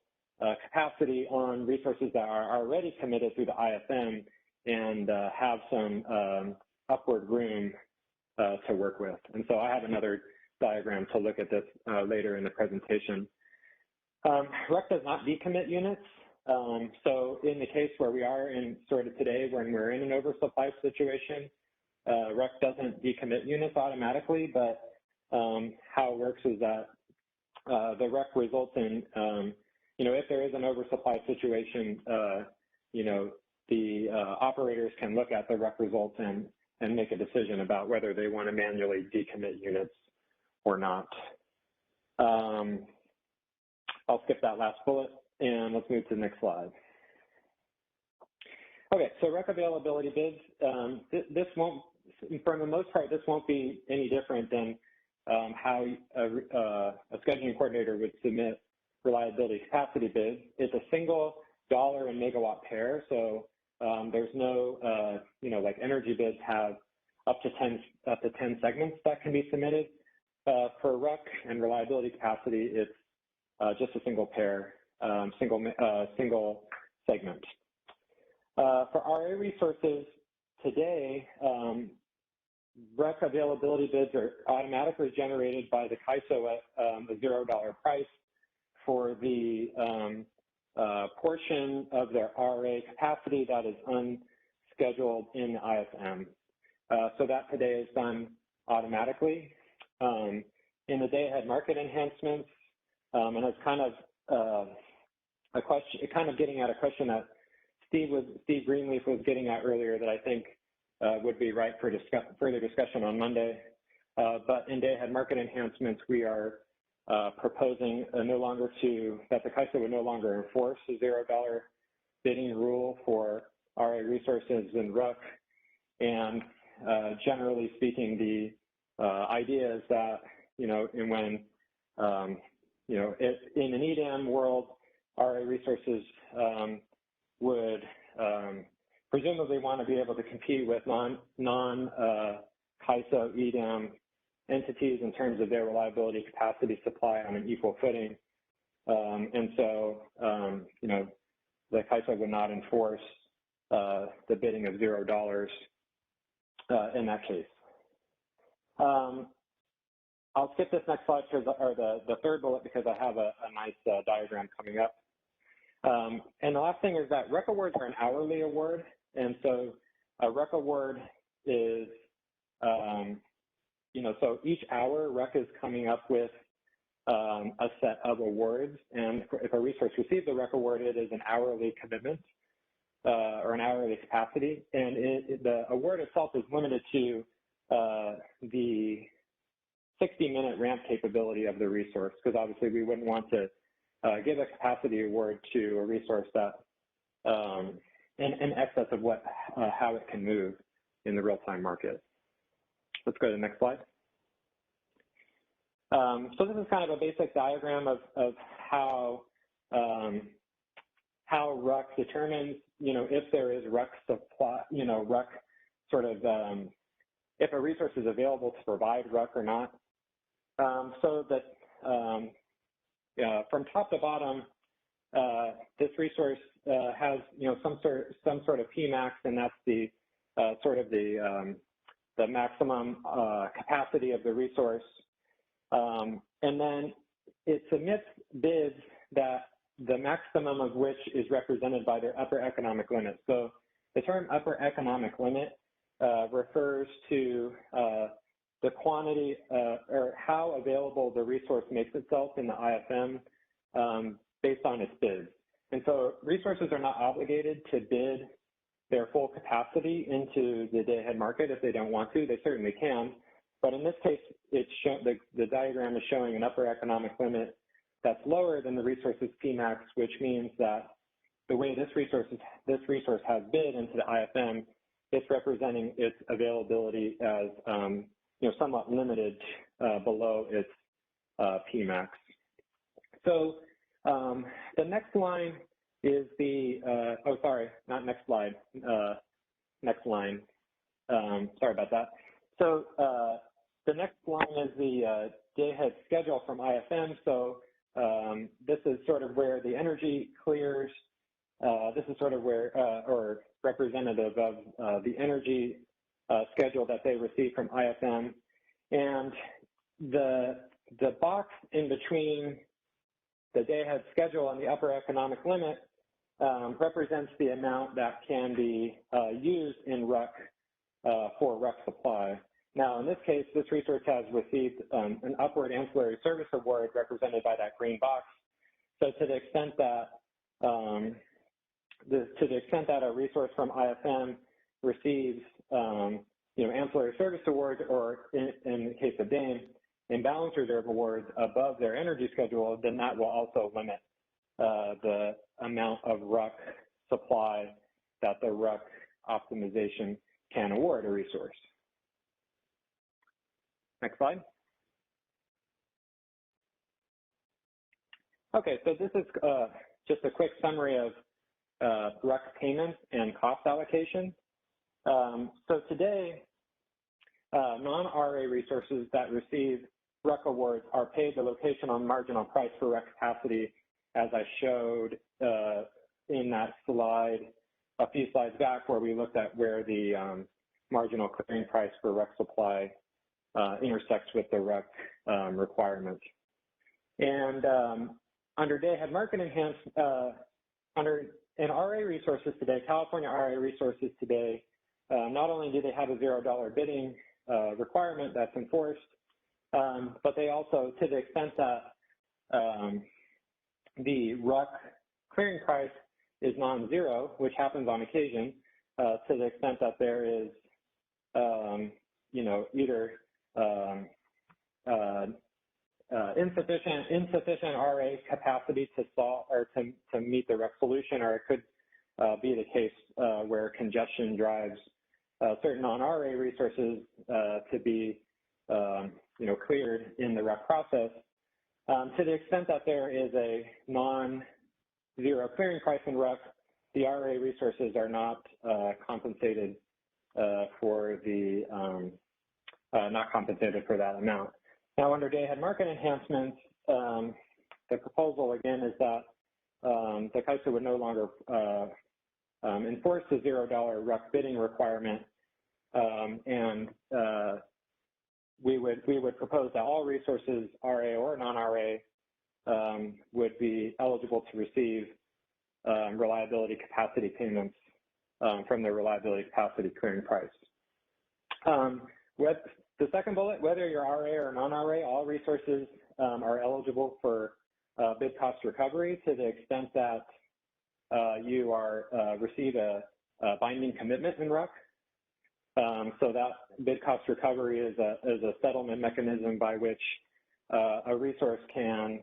capacity on resources that are already committed through the ISM and have some upward room to work with. And so I have another diagram to look at this later in the presentation. REC does not decommit units. So in the case where we are in sort of today, when we're in an oversupply situation, REC doesn't decommit units automatically, but how it works is that the REC results in, if there is an oversupply situation, the operators can look at the REC results and make a decision about whether they want to manually decommit units or not. I'll skip that last bullet and let's move to the next slide. Okay, so REC availability bids, this won't, for the most part, this won't be any different than how a scheduling coordinator would submit reliability capacity bids. It's a single dollar and megawatt pair, so there's no, like energy bids have up to 10 segments that can be submitted. For REC and reliability capacity, it's just a single pair, single segment. For RA resources today, REC availability bids are automatically generated by the CAISO at a $0 price for the portion of their RA capacity that is unscheduled in the ISM. So that today is done automatically. In the Dayahead market enhancements, and it's kind of a question, kind of getting at a question that Steve Greenleaf was getting at earlier that I think would be right for further discussion on Monday. But in Dayahead market enhancements, we are proposing that the CAISO would no longer enforce a $0 bidding rule for RA resources in RUC. And generally speaking, the idea is that, in an EDAM world, RA resources would presumably want to be able to compete with non-CAISO EDAM entities in terms of their reliability, capacity, supply on an equal footing. And so, the CAISO would not enforce the bidding of $0 in that case. I'll skip this next slide, or the third bullet, because I have a nice diagram coming up. And the last thing is that RUC awards are an hourly award. And so a RUC award is, so each hour RUC is coming up with a set of awards. And if a resource receives a RUC award, it is an hourly commitment or an hourly capacity. And the award itself is limited to the 60-minute ramp capability of the resource, because obviously we wouldn't want to give a capacity award to a resource that in excess of how it can move in the real-time market. Let's go to the next slide. So this is kind of a basic diagram of how RUC determines, if there is RUC supply, RUC sort of, if a resource is available to provide RUC or not. So that from top to bottom, this resource has some sort of Pmax, and that's the sort of the maximum capacity of the resource. And then it submits bids that the maximum of which is represented by their upper economic limit. So the term upper economic limit refers to the quantity or how available the resource makes itself in the IFM based on its bids. And so resources are not obligated to bid their full capacity into the Dayahead market if they don't want to. They certainly can. But in this case, the diagram is showing an upper economic limit that's lower than the resource's Pmax, which means that the way this resource has bid into the IFM, it's representing its availability as somewhat limited below its Pmax. So the next line is the, not next slide, next line. Sorry about that. So the next line is the Dayahead schedule from IFM. So this is sort of where the energy clears. This is sort of where, or representative of the energy schedule that they receive from IFM. And the box in between the Dayahead schedule and the upper economic limit represents the amount that can be used in RUC for RUC supply. Now, in this case, this resource has received an upward ancillary service award represented by that green box. So to the extent that a resource from IFM receives ancillary service awards, or in the case of DAME, imbalance reserve awards above their energy schedule, then that will also limit the amount of RUC supply that the RUC optimization can award a resource. Next slide. Okay, so this is just a quick summary of RUC payments and cost allocation. So today, non-RA resources that receive RUC awards are paid the location on marginal price for RUC capacity, as I showed in that slide a few slides back, where we looked at where the marginal clearing price for RUC supply intersects with the RUC requirement. And under Dayahead market in RA resources today, California RA resources today not only do they have a $0 bidding requirement that's enforced, but they also, to the extent that the RUC clearing price is non-zero, which happens on occasion, to the extent that there is, either insufficient RA capacity to solve or to meet the RUC solution, or it could be the case where congestion drives certain non-RA resources to be, cleared in the RUC process. To the extent that there is a non-zero clearing price in RUC, the RA resources are not compensated for the not compensated for that amount. Now, under Dayahead market enhancements, the proposal again is that the CAISO would no longer enforce the $0 RUC bidding requirement, and we would propose that all resources, RA or non-RA, would be eligible to receive reliability capacity payments from the reliability capacity clearing price. With the second bullet, whether you're RA or non-RA, all resources are eligible for bid cost recovery to the extent that you receive a binding commitment in RUC. So that bid cost recovery is a settlement mechanism by which a resource can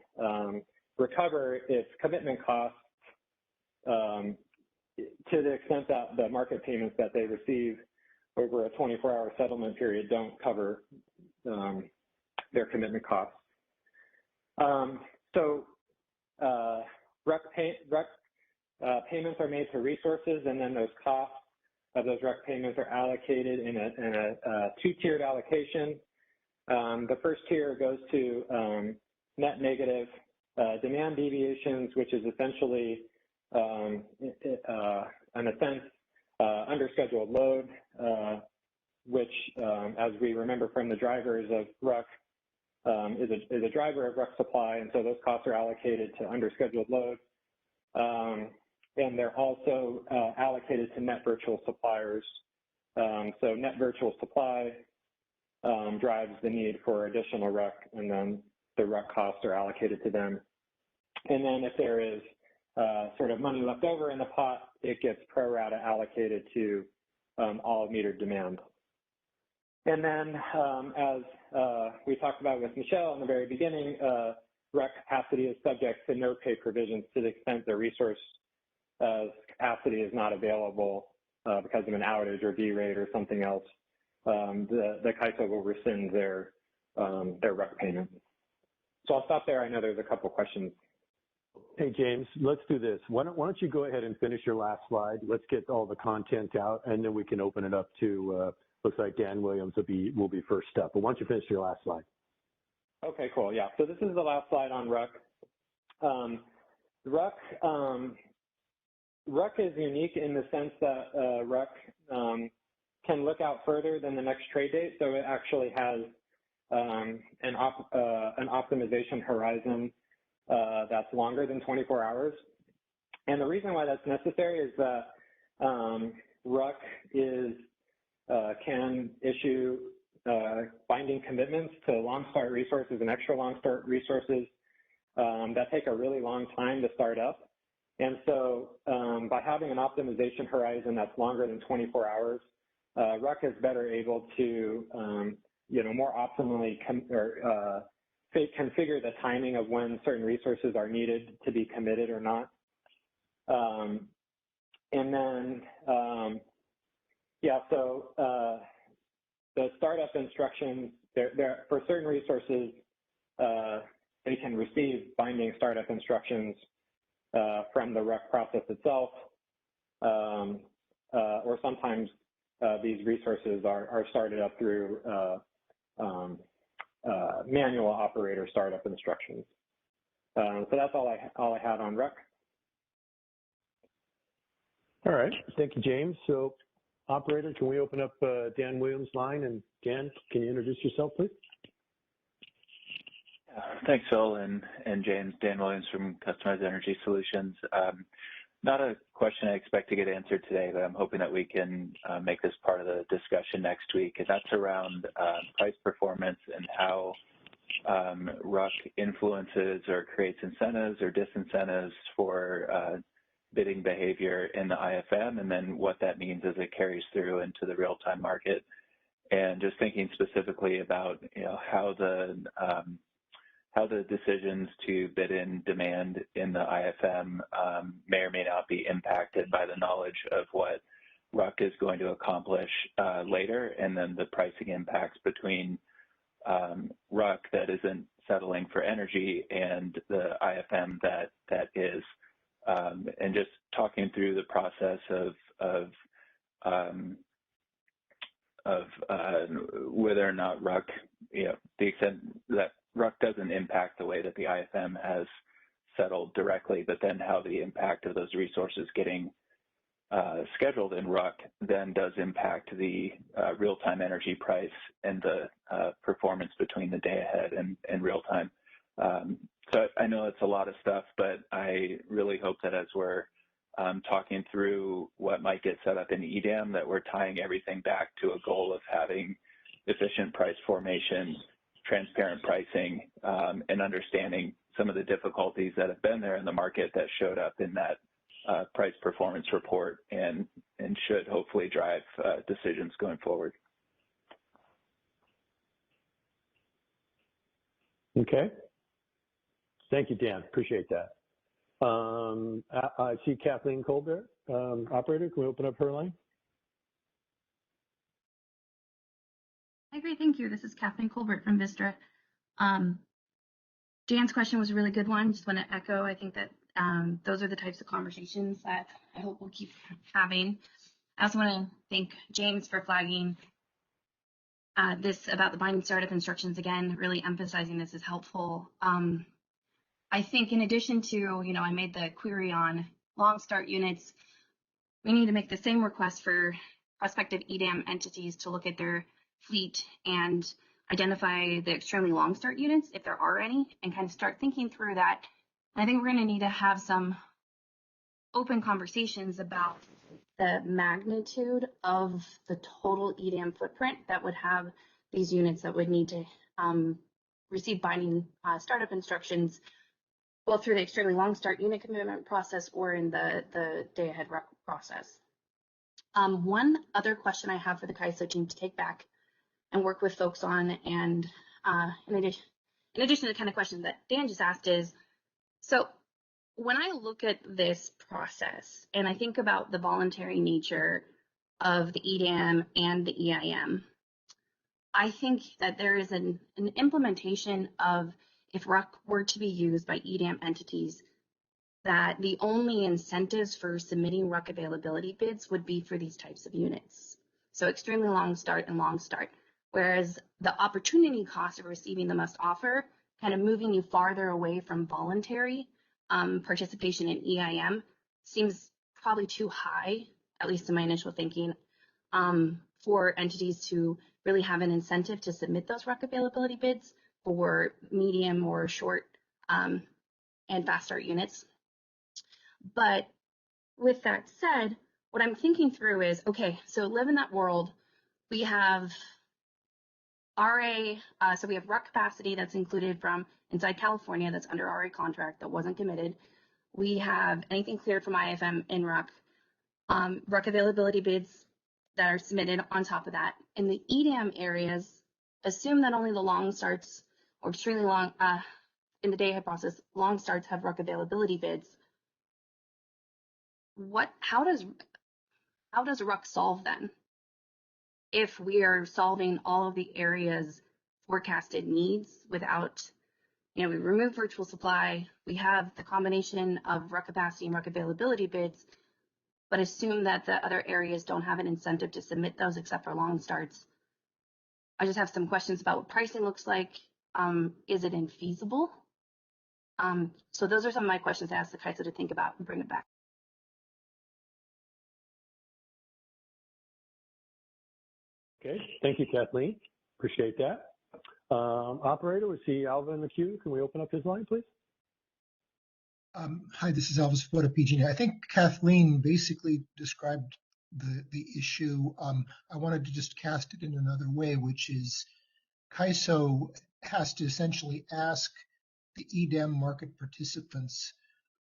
recover its commitment costs to the extent that the market payments that they receive over a 24-hour settlement period don't cover their commitment costs. RUC payments are made to resources, and then those costs of those RUC payments are allocated in a two-tiered allocation. The first tier goes to net negative demand deviations, which is essentially, in a sense, underscheduled load, which, as we remember from the drivers of RUC, is a driver of RUC supply, and so those costs are allocated to underscheduled load. And they're also allocated to net virtual suppliers. So net virtual supply drives the need for additional RUC, and then the RUC costs are allocated to them. And then if there is sort of money left over in the pot, it gets pro rata allocated to all metered demand. And then as we talked about with Michelle in the very beginning, RUC capacity is subject to no pay provisions to the extent the resource capacity is not available because of an outage or derate or something else. The CAISO will rescind their RUC payment. So I'll stop there. I know there's a couple questions. Hey, James, let's do this. Why don't you go ahead and finish your last slide? Let's get all the content out, and then we can open it up to, looks like Dan Williams will be first up. But why don't you finish your last slide? Okay, cool. Yeah, so this is the last slide on RUC. RUC is unique in the sense that RUC can look out further than the next trade date, so it actually has an optimization horizon that's longer than 24 hours. And the reason why that's necessary is that RUC can issue binding commitments to long start resources and extra long start resources that take a really long time to start up. And so by having an optimization horizon that's longer than 24 hours, RUC is better able to, more optimally configure the timing of when certain resources are needed to be committed or not. And then, so the startup instructions, for certain resources, they can receive binding startup instructions from the RUC process itself, or sometimes these resources are started up through manual operator startup instructions. So that's all I had on RUC. All right, thank you, James. So, operator, can we open up Dan Williams' line? And Dan, can you introduce yourself, please? Thanks, Phil and James. Dan Williams from Customized Energy Solutions. not a question I expect to get answered today, but I'm hoping that we can make this part of the discussion next week, and that's around price performance and how RUC influences or creates incentives or disincentives for bidding behavior in the IFM, and then what that means as it carries through into the real-time market. And just thinking specifically about how the decisions to bid in demand in the IFM may or may not be impacted by the knowledge of what RUC is going to accomplish later, and then the pricing impacts between RUC that isn't settling for energy and the IFM that is, and just talking through the process of whether or not RUC, the extent that RUC doesn't impact the way that the IFM has settled directly, but then how the impact of those resources getting scheduled in RUC then does impact the real-time energy price and the performance between the day-ahead and real-time. So I know it's a lot of stuff, but I really hope that as we're talking through what might get set up in EDAM, that we're tying everything back to a goal of having efficient price formation, transparent pricing, and understanding some of the difficulties that have been there in the market that showed up in that price performance report and should hopefully drive decisions going forward. Okay. Thank you, Dan. Appreciate that. I see Kathleen Colbert. Operator, can we open up her line? Hi, great. Thank you. This is Kathleen Colbert from Vistra. Dan's question was a really good one. Just want to echo, I think that those are the types of conversations that I hope we'll keep having. I also want to thank James for flagging this about the binding startup instructions. Again, really emphasizing this is helpful. I think in addition to, I made the query on long start units, we need to make the same request for prospective EDAM entities to look at their fleet and identify the extremely long start units, if there are any, and kind of start thinking through that. And I think we're going to need to have some open conversations about the magnitude of the total EDAM footprint that would have these units that would need to receive binding startup instructions, both through the extremely long start unit commitment process or in the day-ahead process. One other question I have for the CAISO team to take back and work with folks on, and in addition to the kind of question that Dan just asked is, so when I look at this process and I think about the voluntary nature of the EDAM and the EIM, I think that there is an implementation of, if RUC were to be used by EDAM entities, that the only incentives for submitting RUC availability bids would be for these types of units. So extremely long start and long start. Whereas the opportunity cost of receiving the must offer, kind of moving you farther away from voluntary participation in EIM, seems probably too high, at least in my initial thinking, for entities to really have an incentive to submit those RUC availability bids for medium or short and fast start units. But with that said, what I'm thinking through is, okay, so live in that world, we have RA, so we have RUC capacity that's included from inside California that's under RA contract that wasn't committed. We have anything cleared from IFM in RUC, RUC availability bids that are submitted on top of that. In the EDAM areas, assume that only the long starts or extremely long, in the day-ahead process, long starts have RUC availability bids. How does RUC solve then? If we are solving all of the areas forecasted needs without, we remove virtual supply, we have the combination of RUC capacity and RUC availability bids, but assume that the other areas don't have an incentive to submit those except for long starts. I just have some questions about what pricing looks like. Is it infeasible? So those are some of my questions to ask the CAISO to think about and bring it back. Okay, thank you, Kathleen. Appreciate that. Operator, we see Alba in the queue. Can we open up his line, please? Hi, this is Alba Operator PG&E. I think Kathleen basically described the issue. I wanted to just cast it in another way, which is CAISO has to essentially ask the EDAM market participants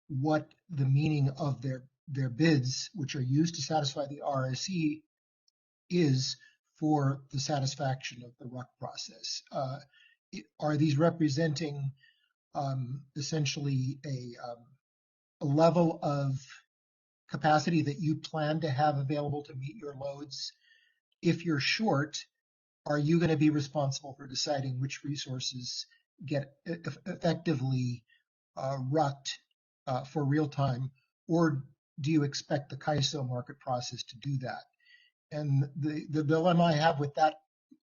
what the meaning of their bids, which are used to satisfy the RSE, is for the satisfaction of the RUC process. Are these representing essentially a level of capacity that you plan to have available to meet your loads? If you're short, are you going to be responsible for deciding which resources get effectively RUC'd for real time, or do you expect the CAISO market process to do that? And the dilemma I have with that,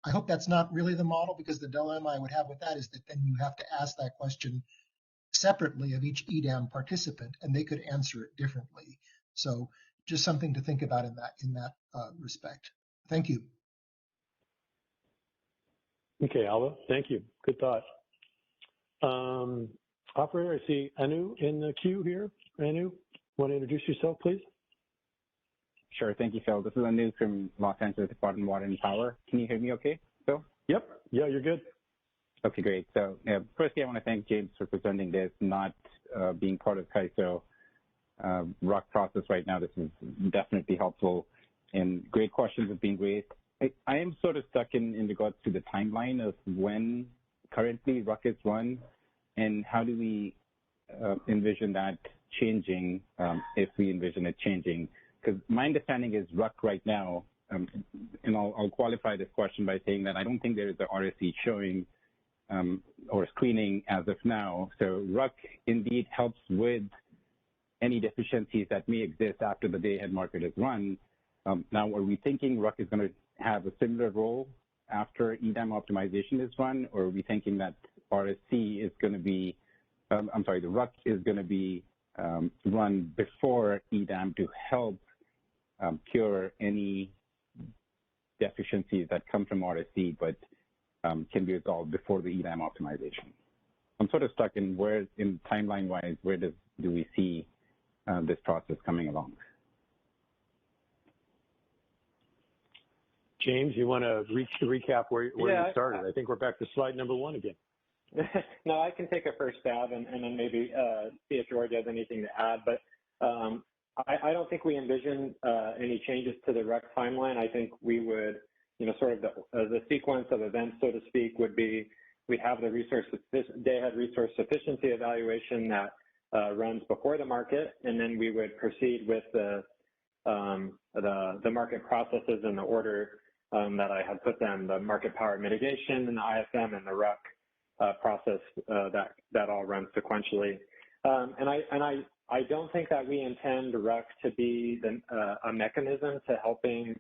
I hope that's not really the model, because the dilemma I would have with that is that then you have to ask that question separately of each EDAM participant, and they could answer it differently. So just something to think about in that respect. Thank you. Okay, Alba, thank you. Good thought. Operator, I see Anu in the queue here. Anu, want to introduce yourself, please? Sure, thank you, Phil. This is Anu from Los Angeles Department of Water and Power. Can you hear me okay, Phil? Yep, yeah, you're good. Okay, great. So firstly, I want to thank James for presenting this, not being part of CAISO RUC process right now. This is definitely helpful, and great questions have been raised. I am sort of stuck in regards to the timeline of when currently RUC is run, and how do we envision that changing if we envision it changing? Because my understanding is RUC right now, and I'll qualify this question by saying that I don't think there is a RSE showing or screening as of now. So RUC indeed helps with any deficiencies that may exist after the day-ahead market is run. Now, are we thinking RUC is going to have a similar role after EDAM optimization is run, or are we thinking that RSC is going to be, the RUC is going to be run before EDAM to help cure any deficiencies that come from RSC, but can be resolved before the EDAM optimization? I'm sort of stuck in where, in timeline-wise, where do we see this process coming along? James, you want to recap where you started? I think we're back to slide number 1 again. No, I can take a first stab and then maybe see if George has anything to add. But I don't think we envision any changes to the RUC timeline. I think we would, sort of the sequence of events, so to speak, would be we'd have the Dayahead resource sufficiency evaluation that runs before the market, and then we would proceed with the market processes in the order that I had put them: the market power mitigation, and the IFM, and the RUC process that all run sequentially. And I don't think that we intend RUC to be a mechanism to helping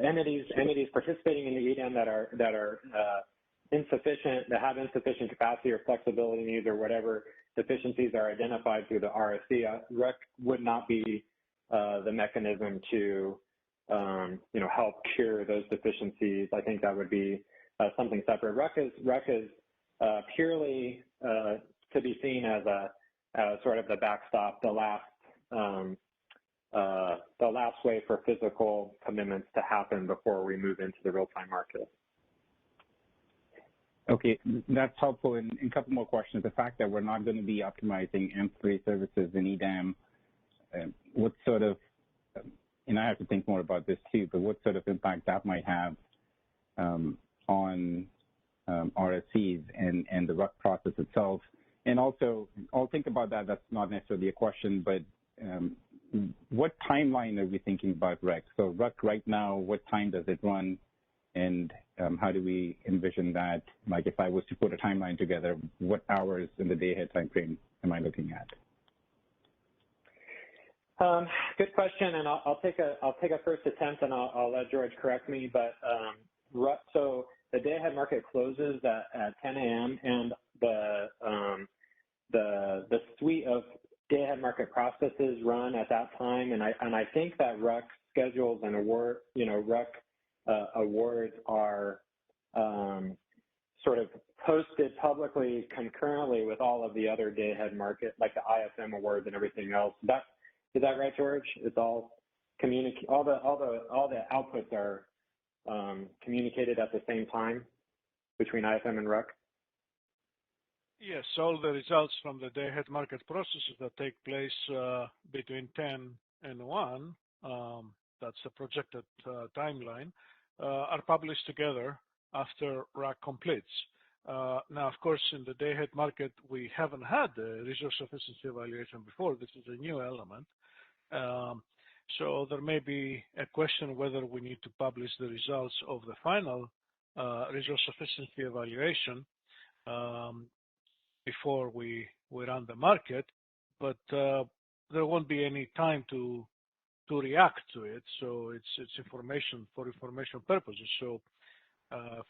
entities participating in the EDAM that are insufficient, that have insufficient capacity or flexibility needs, or whatever deficiencies are identified through the RSC. RUC would not be the mechanism to help cure those deficiencies. I think that would be something separate. RUC is purely to be seen as sort of the backstop, the last way for physical commitments to happen before we move into the real-time market. Okay, that's helpful. And a couple more questions. The fact that we're not going to be optimizing ancillary services in EDAM, what sort of, and I have to think more about this too, but what sort of impact that might have on RSCs and the RUC process itself? And also, I'll think about that. That's not necessarily a question, but what timeline are we thinking about RUC? So RUC right now, what time does it run? And how do we envision that? Like, if I was to put a timeline together, what hours in the day-ahead time frame am I looking at? Good question, and I'll take a first attempt, and I'll let George correct me. But so the day-ahead market closes at 10 a.m. and the suite of day-ahead market processes run at that time, and I think that RUC schedules and RUC awards are sort of posted publicly concurrently with all of the other day-ahead market, like the IFM awards and everything else. Is that right, George? It's all all the outputs are communicated at the same time between IFM and RUC? Yes, all the results from the day-ahead market processes that take place between 10 and 1, that's the projected timeline, are published together after RUC completes. Now, of course, in the day-ahead market, we haven't had the resource sufficiency evaluation before. This is a new element. So there may be a question whether we need to publish the results of the final resource sufficiency evaluation before we run the market, but there won't be any time to react to it. So it's information for information purposes. So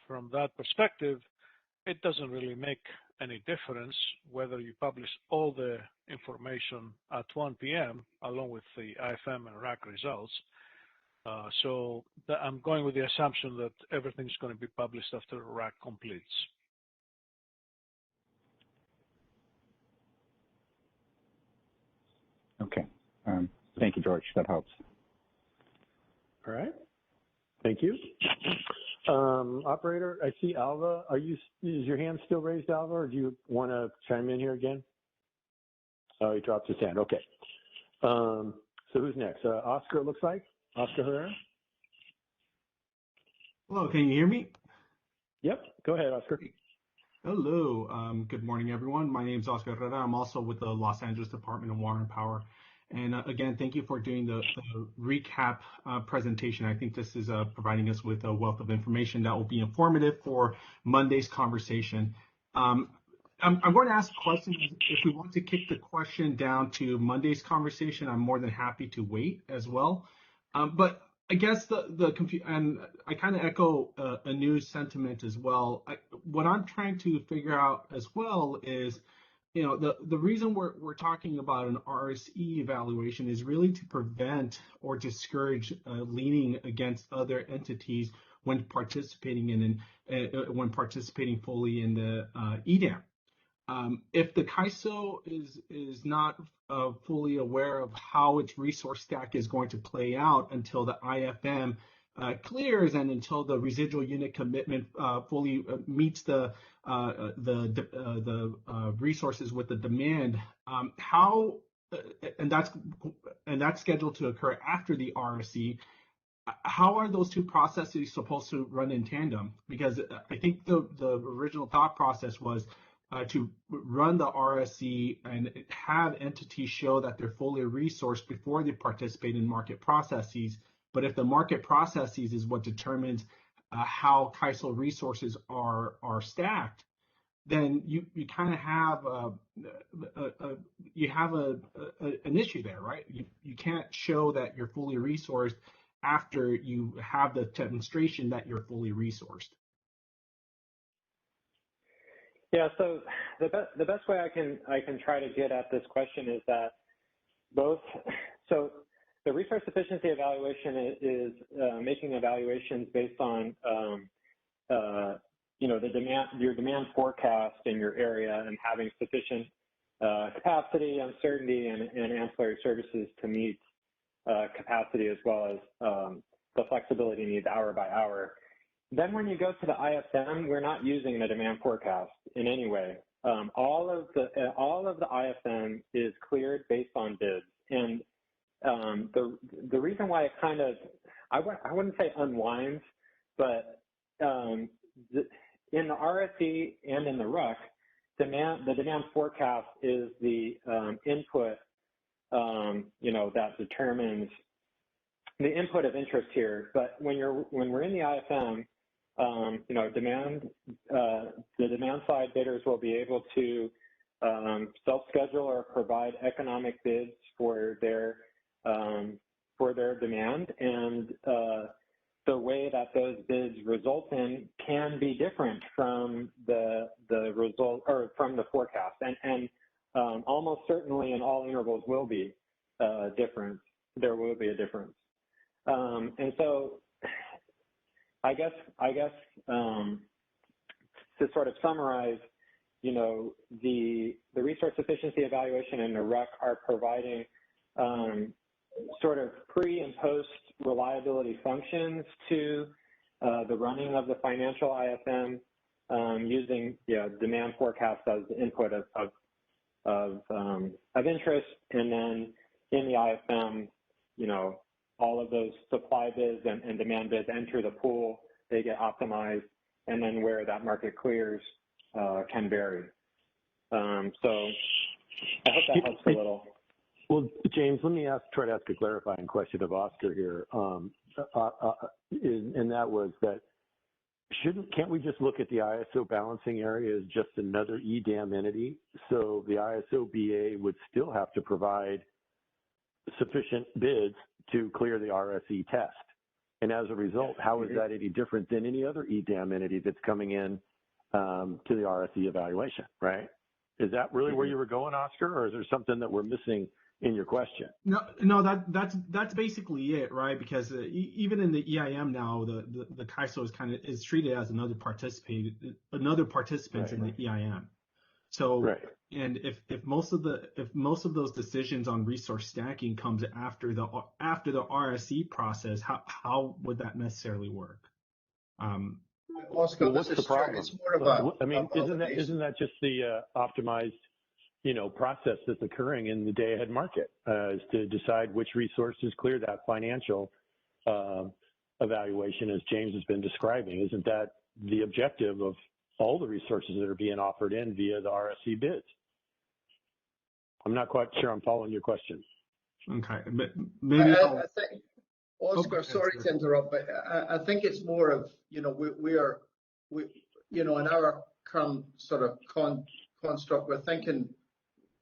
from that perspective, it doesn't really make any difference whether you publish all the information at 1 p.m. along with the IFM and RAC results. So I'm going with the assumption that everything's going to be published after RAC completes. Okay. Thank you, George. That helps. All right. Thank you. Operator, I see Alba. Is your hand still raised, Alba, or do you want to chime in here again? Oh, he dropped his hand. Okay. So who's next? Oscar, it looks like. Oscar Herrera. Hello, can you hear me? Yep. Go ahead, Oscar. Hello. Good morning, everyone. My name is Oscar Herrera. I'm also with the Los Angeles Department of Water and Power. And again, thank you for doing the recap presentation. I think this is providing us with a wealth of information that will be informative for Monday's conversation. I'm going to ask questions. If we want to kick the question down to Monday's conversation, I'm more than happy to wait as well. But I guess and I kind of echo a new sentiment as well. What I'm trying to figure out as well is, you know, the reason we're talking about an RSE evaluation is really to prevent or discourage leaning against other entities when participating fully in the EDAM. If the CAISO is not fully aware of how its resource stack is going to play out until the IFM clears and until the residual unit commitment fully meets the resources with the demand, and that's scheduled to occur after the RSE. How are those two processes supposed to run in tandem? Because I think the original thought process was to run the RSE and have entities show that they're fully resourced before they participate in market processes. But if the market processes is what determines how CAISO resources are stacked, then you kind of have an issue there, right? You can't show that you're fully resourced after you have the demonstration that you're fully resourced. Yeah, so the best way I can try to get at this question is that the resource sufficiency evaluation is making evaluations based on you know, your demand forecast in your area and having sufficient capacity, uncertainty, and ancillary services to meet capacity as well as the flexibility needs hour by hour. Then when you go to the IFM, we're not using the demand forecast in any way. All of the IFM is cleared based on bids, and the reason why it kind of, I wouldn't say unwinds, but in the RSE and in the RUC, the demand forecast is the input, you know, that determines the input of interest here. But when we're in the IFM, you know, the demand side bidders will be able to self-schedule or provide economic bids for their demand, and the way that those bids result in can be different from the result or from the forecast, and almost certainly in all intervals will be different. There will be a difference, and so I guess to sort of summarize, you know, the resource efficiency evaluation and the RUC are providing sort of pre and post reliability functions to the running of the financial IFM using demand forecast as the input of interest, and then in the IFM, you know, all of those supply bids and demand bids enter the pool, they get optimized, and then where that market clears can vary. So I hope that helps a little. Well, James, let me try to ask a clarifying question of Oscar here, and that was that can't we just look at the ISO balancing area as just another EDAM entity? So the ISO BA would still have to provide sufficient bids to clear the RSE test. And as a result, how is that any different than any other EDAM entity that's coming in to the RSE evaluation, right? Is that really where you were going, Oscar, or is there something that we're missing in your question? No, that's basically it, right? Because even in the EIM now, the CAISO is treated as another participant right, in the EIM. So, right. And if most of those decisions on resource stacking comes after the RSE process, how would that necessarily work? Oscar, what's the problem? It's more about, I mean, isn't that just the optimized, you know, process that's occurring in the day-ahead market is to decide which resources clear that financial evaluation, as James has been describing? Isn't that the objective of all the resources that are being offered in via the RSE bids? I'm not quite sure I'm following your question. Okay, but maybe I think, Oscar, sorry to interrupt, but I think it's more of, you know, we you know, in our current sort of construct, we're thinking,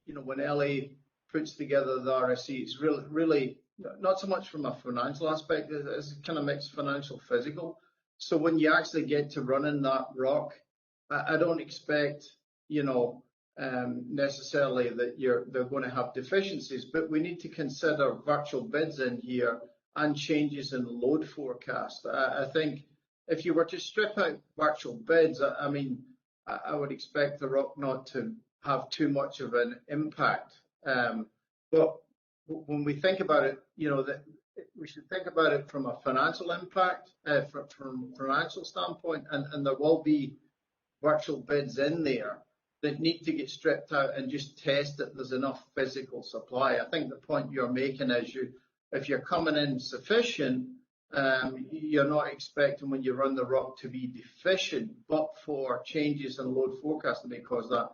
you know, when LA puts together the RSE, it's really not so much from a financial aspect, it's kind of mixed financial, physical. So when you actually get to running that rock, I don't expect, you know, necessarily that they're going to have deficiencies, but we need to consider virtual bids in here and changes in load forecast. I think if you were to strip out virtual bids, I mean, I would expect the rock not to have too much of an impact. But when we think about it, you know, that we should think about it from a financial impact, from a financial standpoint, and there will be virtual bids in there that need to get stripped out and just test that there's enough physical supply. I think the point you're making is if you're coming in sufficient, you're not expecting when you run the rock to be deficient, but for changes in load forecasting may cause that,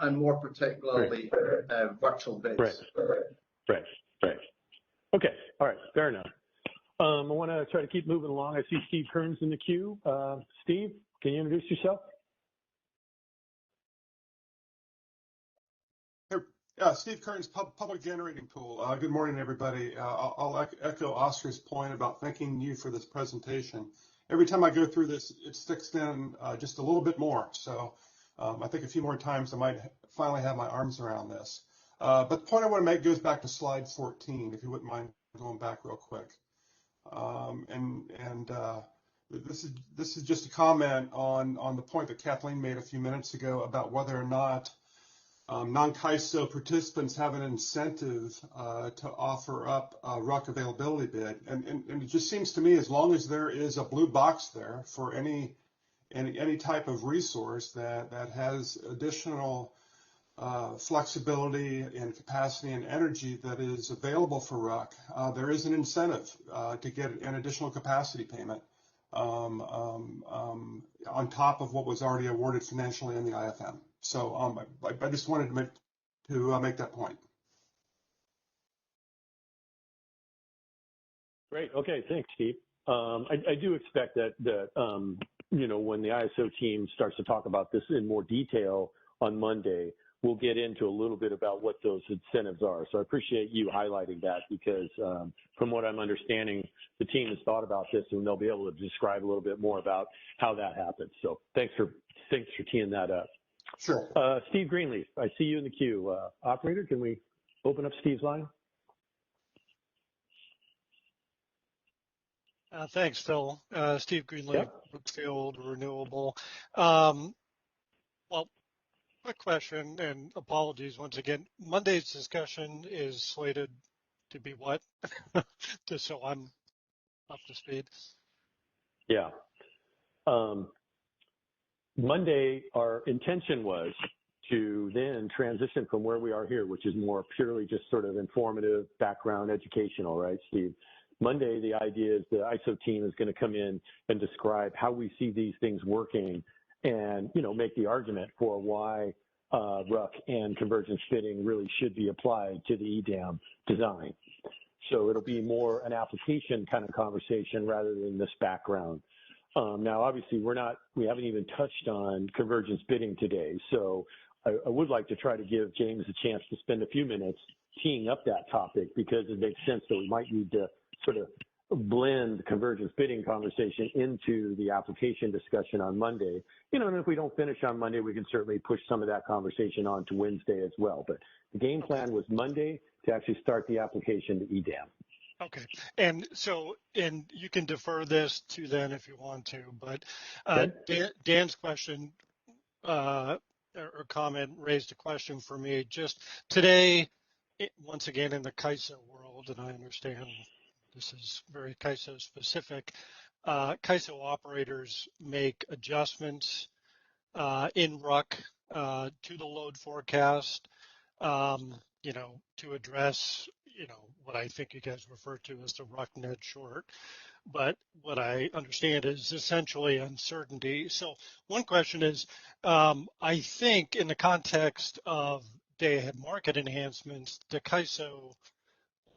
and more particularly virtual bids. Right. Okay, all right, fair enough. I want to try to keep moving along. I see Steve Kearns in the queue. Steve, can you introduce yourself? Steve Kearns, Public Generating Pool. Good morning, everybody. I'll echo Oscar's point about thanking you for this presentation. Every time I go through this, it sticks in just a little bit more. So I think a few more times I might finally have my arms around this. But the point I want to make goes back to slide 14, if you wouldn't mind going back real quick. This is just a comment on the point that Kathleen made a few minutes ago about whether or not non-CAISO participants have an incentive to offer up a RUC availability bid. And it just seems to me, as long as there is a blue box there for any type of resource that has additional flexibility and capacity and energy that is available for RUC, there is an incentive to get an additional capacity payment on top of what was already awarded financially in the IFM. So I just wanted to make that point. Great. Okay. Thanks, Steve. I do expect that you know, when the ISO team starts to talk about this in more detail on Monday, we'll get into a little bit about what those incentives are. So I appreciate you highlighting that because from what I'm understanding, the team has thought about this and they'll be able to describe a little bit more about how that happens. So thanks for teeing that up. Sure. Steve Greenleaf, I see you in the queue. Operator, can we open up Steve's line? Thanks, Phil. Steve Greenleaf, Brookfield Renewable. Well, quick question, and apologies once again. Monday's discussion is slated to be what? Just so I'm up to speed. Yeah. Monday, our intention was to then transition from where we are here, which is more purely just sort of informative, background, educational, right, Steve? Monday, the idea is the ISO team is going to come in and describe how we see these things working and, you know, make the argument for why RUC and convergence fitting really should be applied to the EDAM design. So it'll be more an application kind of conversation rather than this background. Now, obviously, we haven't even touched on convergence bidding today. So I would like to try to give James a chance to spend a few minutes teeing up that topic, because it makes sense that we might need to sort of blend the convergence bidding conversation into the application discussion on Monday. You know, and if we don't finish on Monday, we can certainly push some of that conversation on to Wednesday as well. But the game plan was Monday to actually start the application to EDAM. Okay, and so, and you can defer this to then if you want to, but Dan's question or comment raised a question for me. Just today, once again in the CAISO world, and I understand this is very CAISO specific, CAISO operators make adjustments in RUC to the load forecast, you know, to address, you know, what I think you guys refer to as the RUC net short. But what I understand is essentially uncertainty. So one question is, I think in the context of Dayahead market enhancements, the CAISO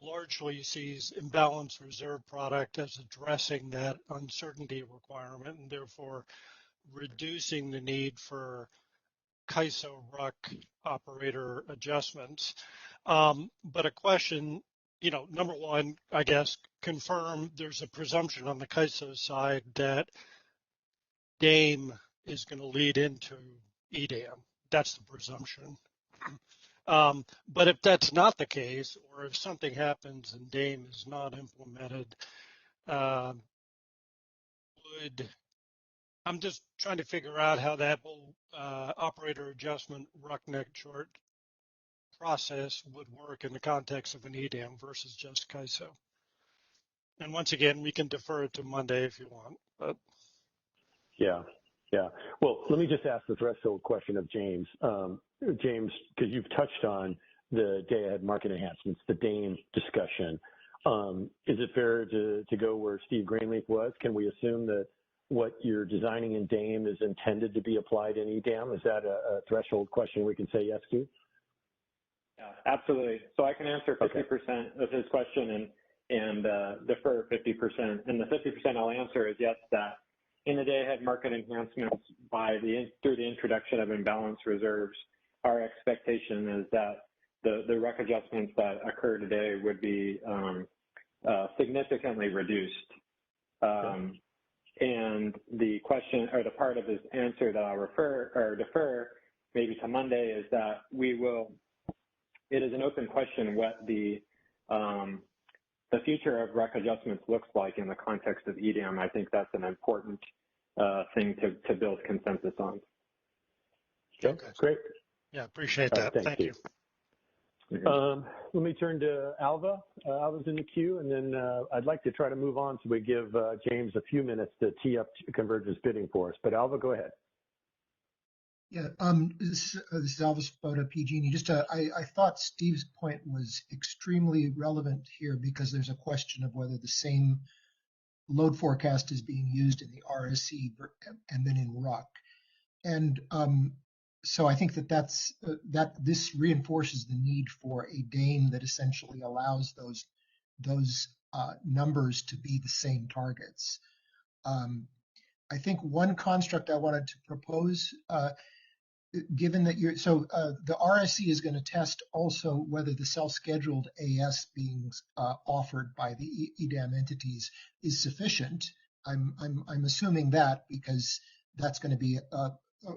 largely sees imbalance reserve product as addressing that uncertainty requirement and therefore reducing the need for CAISO RUC operator adjustments. But a question, you know, number one, I guess, confirm there's a presumption on the CAISO side that DAME is going to lead into EDAM. That's the presumption. But if that's not the case, or if something happens and DAME is not implemented, I'm just trying to figure out how that whole operator adjustment RUC net short process would work in the context of an EDAM versus just CAISO. And once again, we can defer it to Monday if you want. But yeah. Well, let me just ask the threshold question of James. James, because you've touched on the Dayahead market enhancements, the DAME discussion. Is it fair to go where Steve Greenleaf was? Can we assume that what you're designing in DAME is intended to be applied in EDAM? Is that a threshold question we can say yes to? Yeah, absolutely. So I can answer 50% of his question and defer 50%. And the 50% I'll answer is yes, that in the Dayahead market enhancements through the introduction of imbalance reserves, our expectation is that the RUC adjustments that occur today would be significantly reduced. And the question, or the part of his answer that I'll defer maybe to Monday, is that it is an open question what the future of RUC adjustments looks like in the context of EDAM. I think that's an important thing to build consensus on. Okay, great. Yeah, appreciate that. Thank you. Let me turn to Alba. Alba's in the queue, and then I'd like to try to move on so we give James a few minutes to tee up convergence bidding for us. But Alba, go ahead. Yeah, this is Alba PG&E. I thought Steve's point was extremely relevant here because there's a question of whether the same load forecast is being used in the RSC and then in RUC. And so I think that this reinforces the need for a DAME that essentially allows those numbers to be the same targets. I think one construct I wanted to propose, given that the RSC is going to test also whether the self-scheduled AS being offered by the EDAM entities is sufficient. I'm assuming that because that's going to be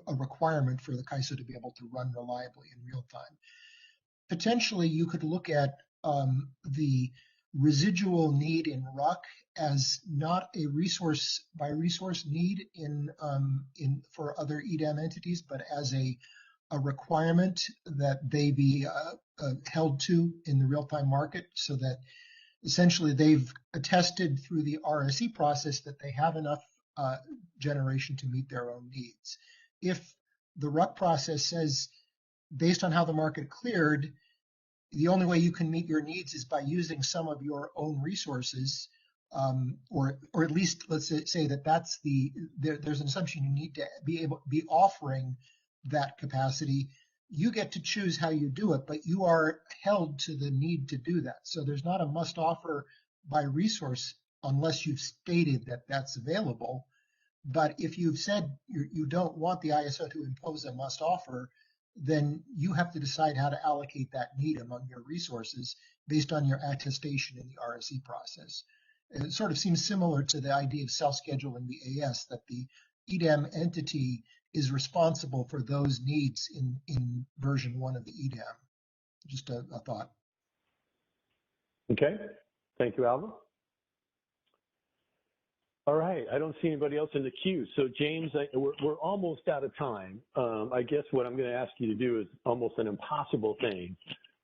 a requirement for the CAISO to be able to run reliably in real time. Potentially, you could look at the residual need in RUC as not a resource by resource need for other EDAM entities, but as a requirement that they be held to in the real-time market, so that essentially they've attested through the RSE process that they have enough generation to meet their own needs. If the RUC process says, based on how the market cleared, the only way you can meet your needs is by using some of your own resources, or at least let's say that there's an assumption you need to be offering that capacity. You get to choose how you do it, but you are held to the need to do that. So there's not a must offer by resource unless you've stated that that's available. But if you've said you don't want the ISO to impose a must offer, then you have to decide how to allocate that need among your resources based on your attestation in the RSE process. And it sort of seems similar to the idea of self-scheduling the AS, that the EDAM entity is responsible for those needs in version 1 of the EDAM. Just a thought. Okay, thank you, Alba. All right, I don't see anybody else in the queue. So James, we're almost out of time. I guess what I'm going to ask you to do is almost an impossible thing.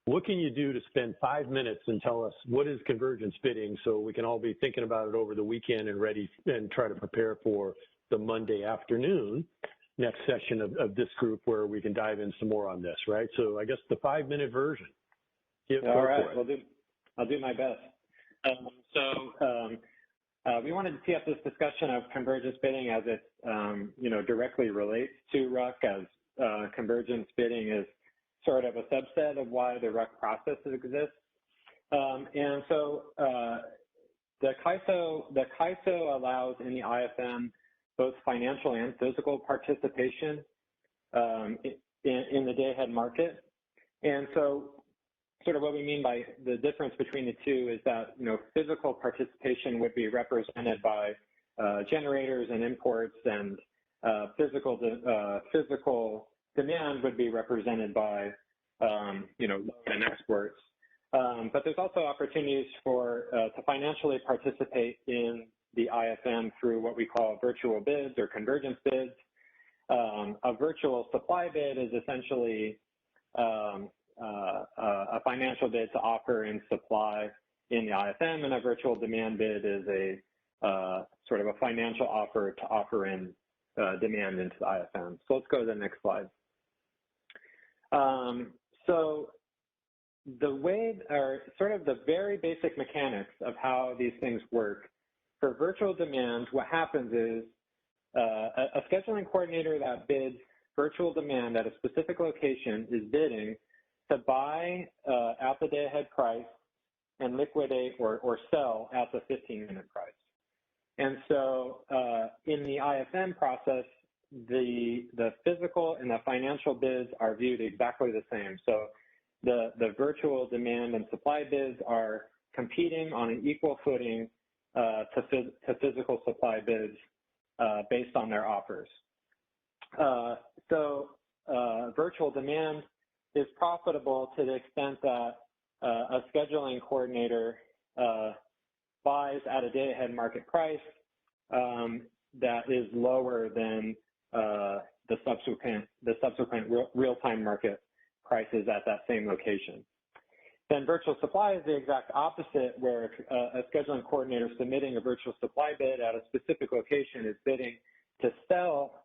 What can you do to spend 5 minutes and tell us what is convergence bidding, so we can all be thinking about it over the weekend and ready and try to prepare for the Monday afternoon next session of this group, where we can dive in some more on this, right? So I guess the 5-minute version. All right, I'll do my best. We wanted to tee up this discussion of convergence bidding as it, directly relates to RUC, as convergence bidding is sort of a subset of why the RUC process exists. The CAISO allows in the IFM both financial and physical participation in the day-ahead market. And so sort of what we mean by the difference between the two is that, physical participation would be represented by generators and imports, and physical demand would be represented by, load and exports. But there's also opportunities to financially participate in the IFM through what we call virtual bids or convergence bids. A virtual supply bid is essentially a financial bid to offer and supply in the IFM, and a virtual demand bid is a sort of a financial offer to offer in demand into the IFM. So let's go to the next slide. So the way, or sort of the very basic mechanics of how these things work. For virtual demand, what happens is a scheduling coordinator that bids virtual demand at a specific location is bidding to buy at the day-ahead price and liquidate or sell at the 15-minute price. And so in the IFM process, the physical and the financial bids are viewed exactly the same. So the virtual demand and supply bids are competing on an equal footing to physical supply bids based on their offers. Virtual demand is profitable to the extent that a scheduling coordinator buys at a day-ahead market price that is lower than the subsequent real-time market prices at that same location. Then virtual supply is the exact opposite, where a scheduling coordinator submitting a virtual supply bid at a specific location is bidding to sell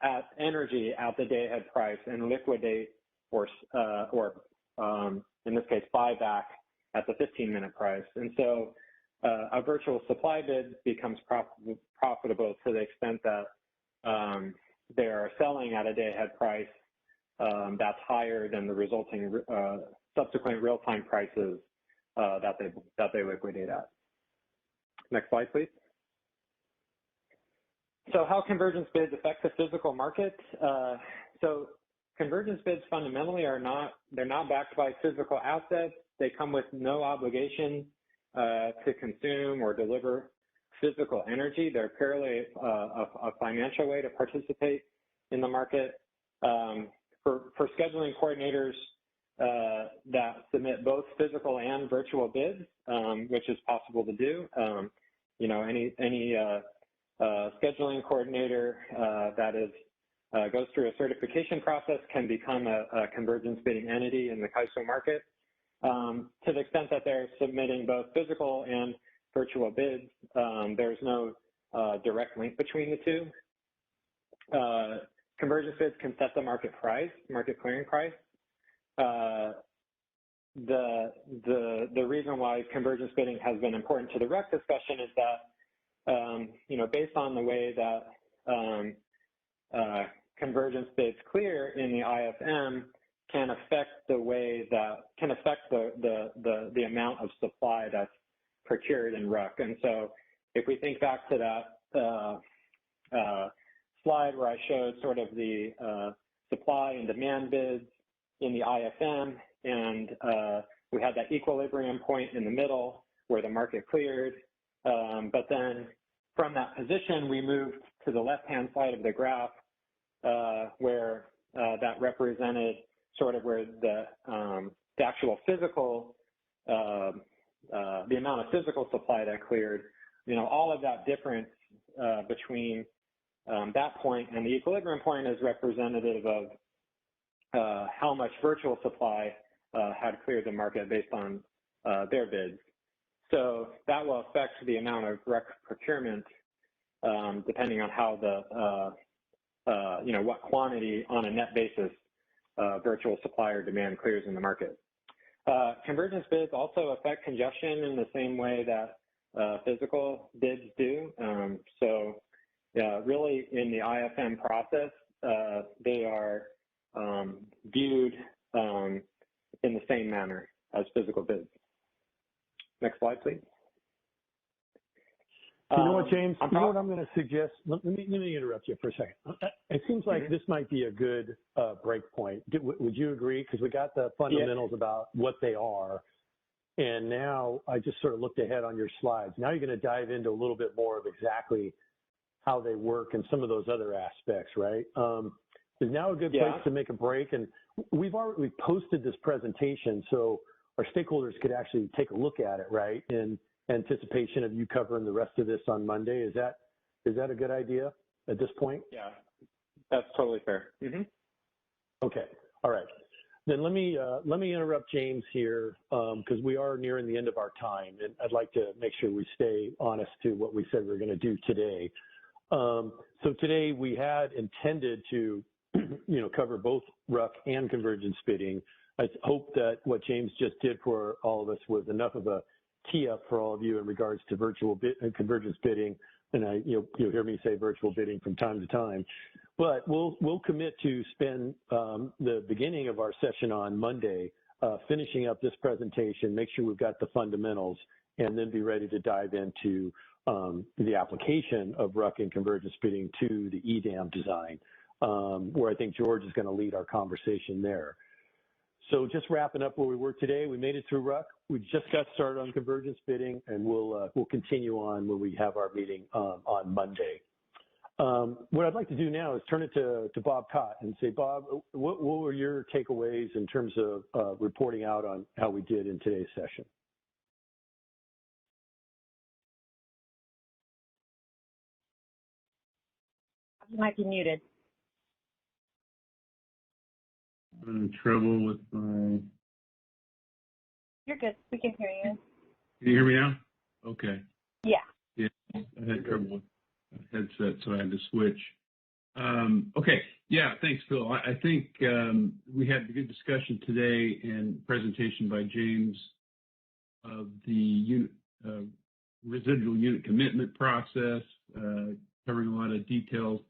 at energy at the day-ahead price and liquidate or in this case, buy back at the 15-minute price. And so a virtual supply bid becomes profitable to the extent that they are selling at a day-ahead price that's higher than the resulting subsequent real-time prices that they liquidate at. Next slide, please. So how convergence bids affect the physical market? So convergence bids fundamentally they're not backed by physical assets. They come with no obligation to consume or deliver physical energy. They're purely a financial way to participate in the market. For scheduling coordinators, that submit both physical and virtual bids, which is possible to do. You know, any scheduling coordinator that is goes through a certification process can become a convergence bidding entity in the CAISO market. To the extent that they're submitting both physical and virtual bids, there's no direct link between the two. Convergence bids can set the market price, market clearing price. The reason why convergence bidding has been important to the REC discussion is that, you know, based on the way that convergence bids clear in the IFM can affect the way that, can affect the amount of supply that's procured in RUC. And so if we think back to that slide where I showed sort of the supply and demand bids in the IFM, and we had that equilibrium point in the middle where the market cleared. But then from that position, we moved to the left-hand side of the graph where that represented sort of where the actual physical, the amount of physical supply that cleared. You know, all of that difference between that point and the equilibrium point is representative of how much virtual supply had cleared the market based on their bids. So that will affect the amount of REC procurement depending on how the, you know, what quantity on a net basis virtual supply or demand clears in the market. Convergence bids also affect congestion in the same way that physical bids do. So really in the IFM process, they are viewed in the same manner as physical bids. Next slide, please. You know what, James? You know what I'm going to suggest? Let me interrupt you for a second. It seems like this might be a good break point. Would you agree? Because we got the fundamentals about what they are, and now I just sort of looked ahead on your slides. Now you're going to dive into a little bit more of exactly how they work and some of those other aspects, right? Is now a good place to make a break? And we've posted this presentation so our stakeholders could actually take a look at it, right? In anticipation of you covering the rest of this on Monday. Is that a good idea at this point? Yeah, that's totally fair. Okay, all right. Then let me interrupt James here because we are nearing the end of our time, and I'd like to make sure we stay honest to what we said we were going to do today. So today we had intended to, you know, cover both RUC and convergence bidding. I hope that what James just did for all of us was enough of a tee up for all of you in regards to convergence bidding. And you'll hear me say virtual bidding from time to time. But we'll commit to spend the beginning of our session on Monday finishing up this presentation, make sure we've got the fundamentals, and then be ready to dive into the application of RUC and convergence bidding to the EDAM design, where I think George is going to lead our conversation there. So just wrapping up where we were today, we made it through RUC. We just got started on convergence bidding, and we'll continue on when we have our meeting on Monday. What I'd like to do now is turn it to Bob Cott and say, Bob, what were your takeaways in terms of reporting out on how we did in today's session? You might be muted. I'm in trouble with my... You're good. We can hear you. Can you hear me now? Okay. Yeah. Yeah, I had trouble with the headset, so I had to switch. Okay. Yeah, thanks, Phil. I think we had a good discussion today and presentation by James of the residual unit commitment process, covering a lot of details.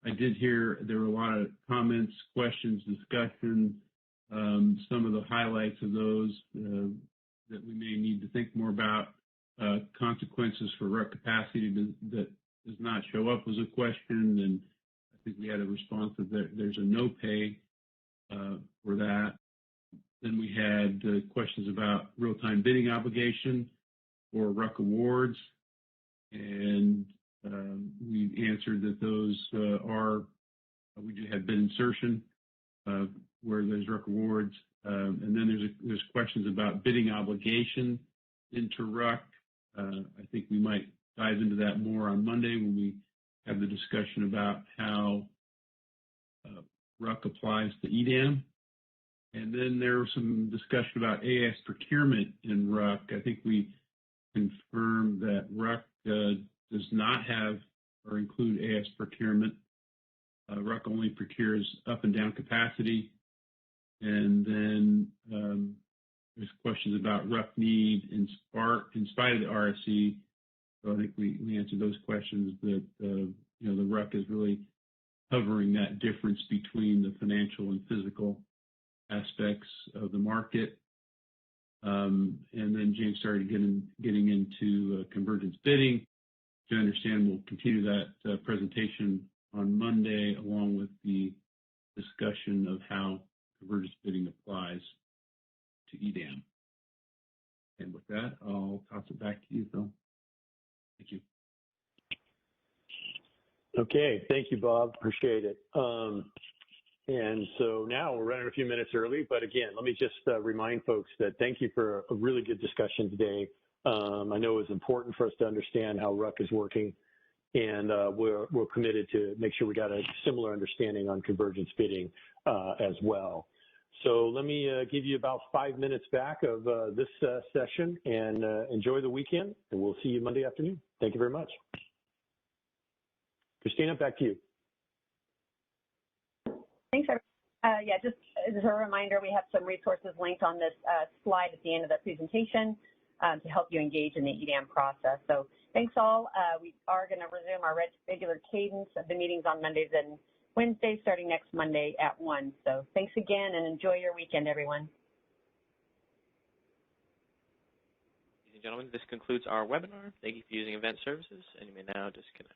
I did hear there were a lot of comments, questions, discussion, some of the highlights of those that we may need to think more about. Consequences for RUC capacity that does not show up was a question, and I think we had a response that there's a no pay for that. Then we had questions about real-time bidding obligation for RUC awards, and we answered that those we do have bid insertion where there's RUC rewards. And then there's questions about bidding obligation into RUC. I think we might dive into that more on Monday when we have the discussion about how RUC applies to EDAM. And then there was some discussion about AS procurement in RUC. I think we confirmed that RUC does not have or include AS procurement. RUC only procures up and down capacity. And then there's questions about RUC need in spite of the RSE. So I think we answered those questions that, the RUC is really covering that difference between the financial and physical aspects of the market. And then James started getting into convergence bidding. To understand, we'll continue that presentation on Monday, along with the discussion of how convergence bidding applies to EDAM. And with that, I'll toss it back to you, Phil. Thank you. Okay, thank you, Bob. Appreciate it. And so now we're running a few minutes early, but again, let me just remind folks that thank you for a really good discussion today. I know it's important for us to understand how RUC is working, and we're committed to make sure we got a similar understanding on convergence bidding as well. So let me give you about 5 minutes back of this session, and enjoy the weekend, and we'll see you Monday afternoon. Thank you very much. Christina, back to you. Thanks, everyone. Yeah, just as a reminder, we have some resources linked on this slide at the end of the presentation to help you engage in the EDAM process. So thanks all. We are going to resume our regular cadence of the meetings on Mondays and Wednesdays starting next Monday at 1. So thanks again and enjoy your weekend, everyone. Ladies and gentlemen, this concludes our webinar. Thank you for using Event Services, and you may now disconnect.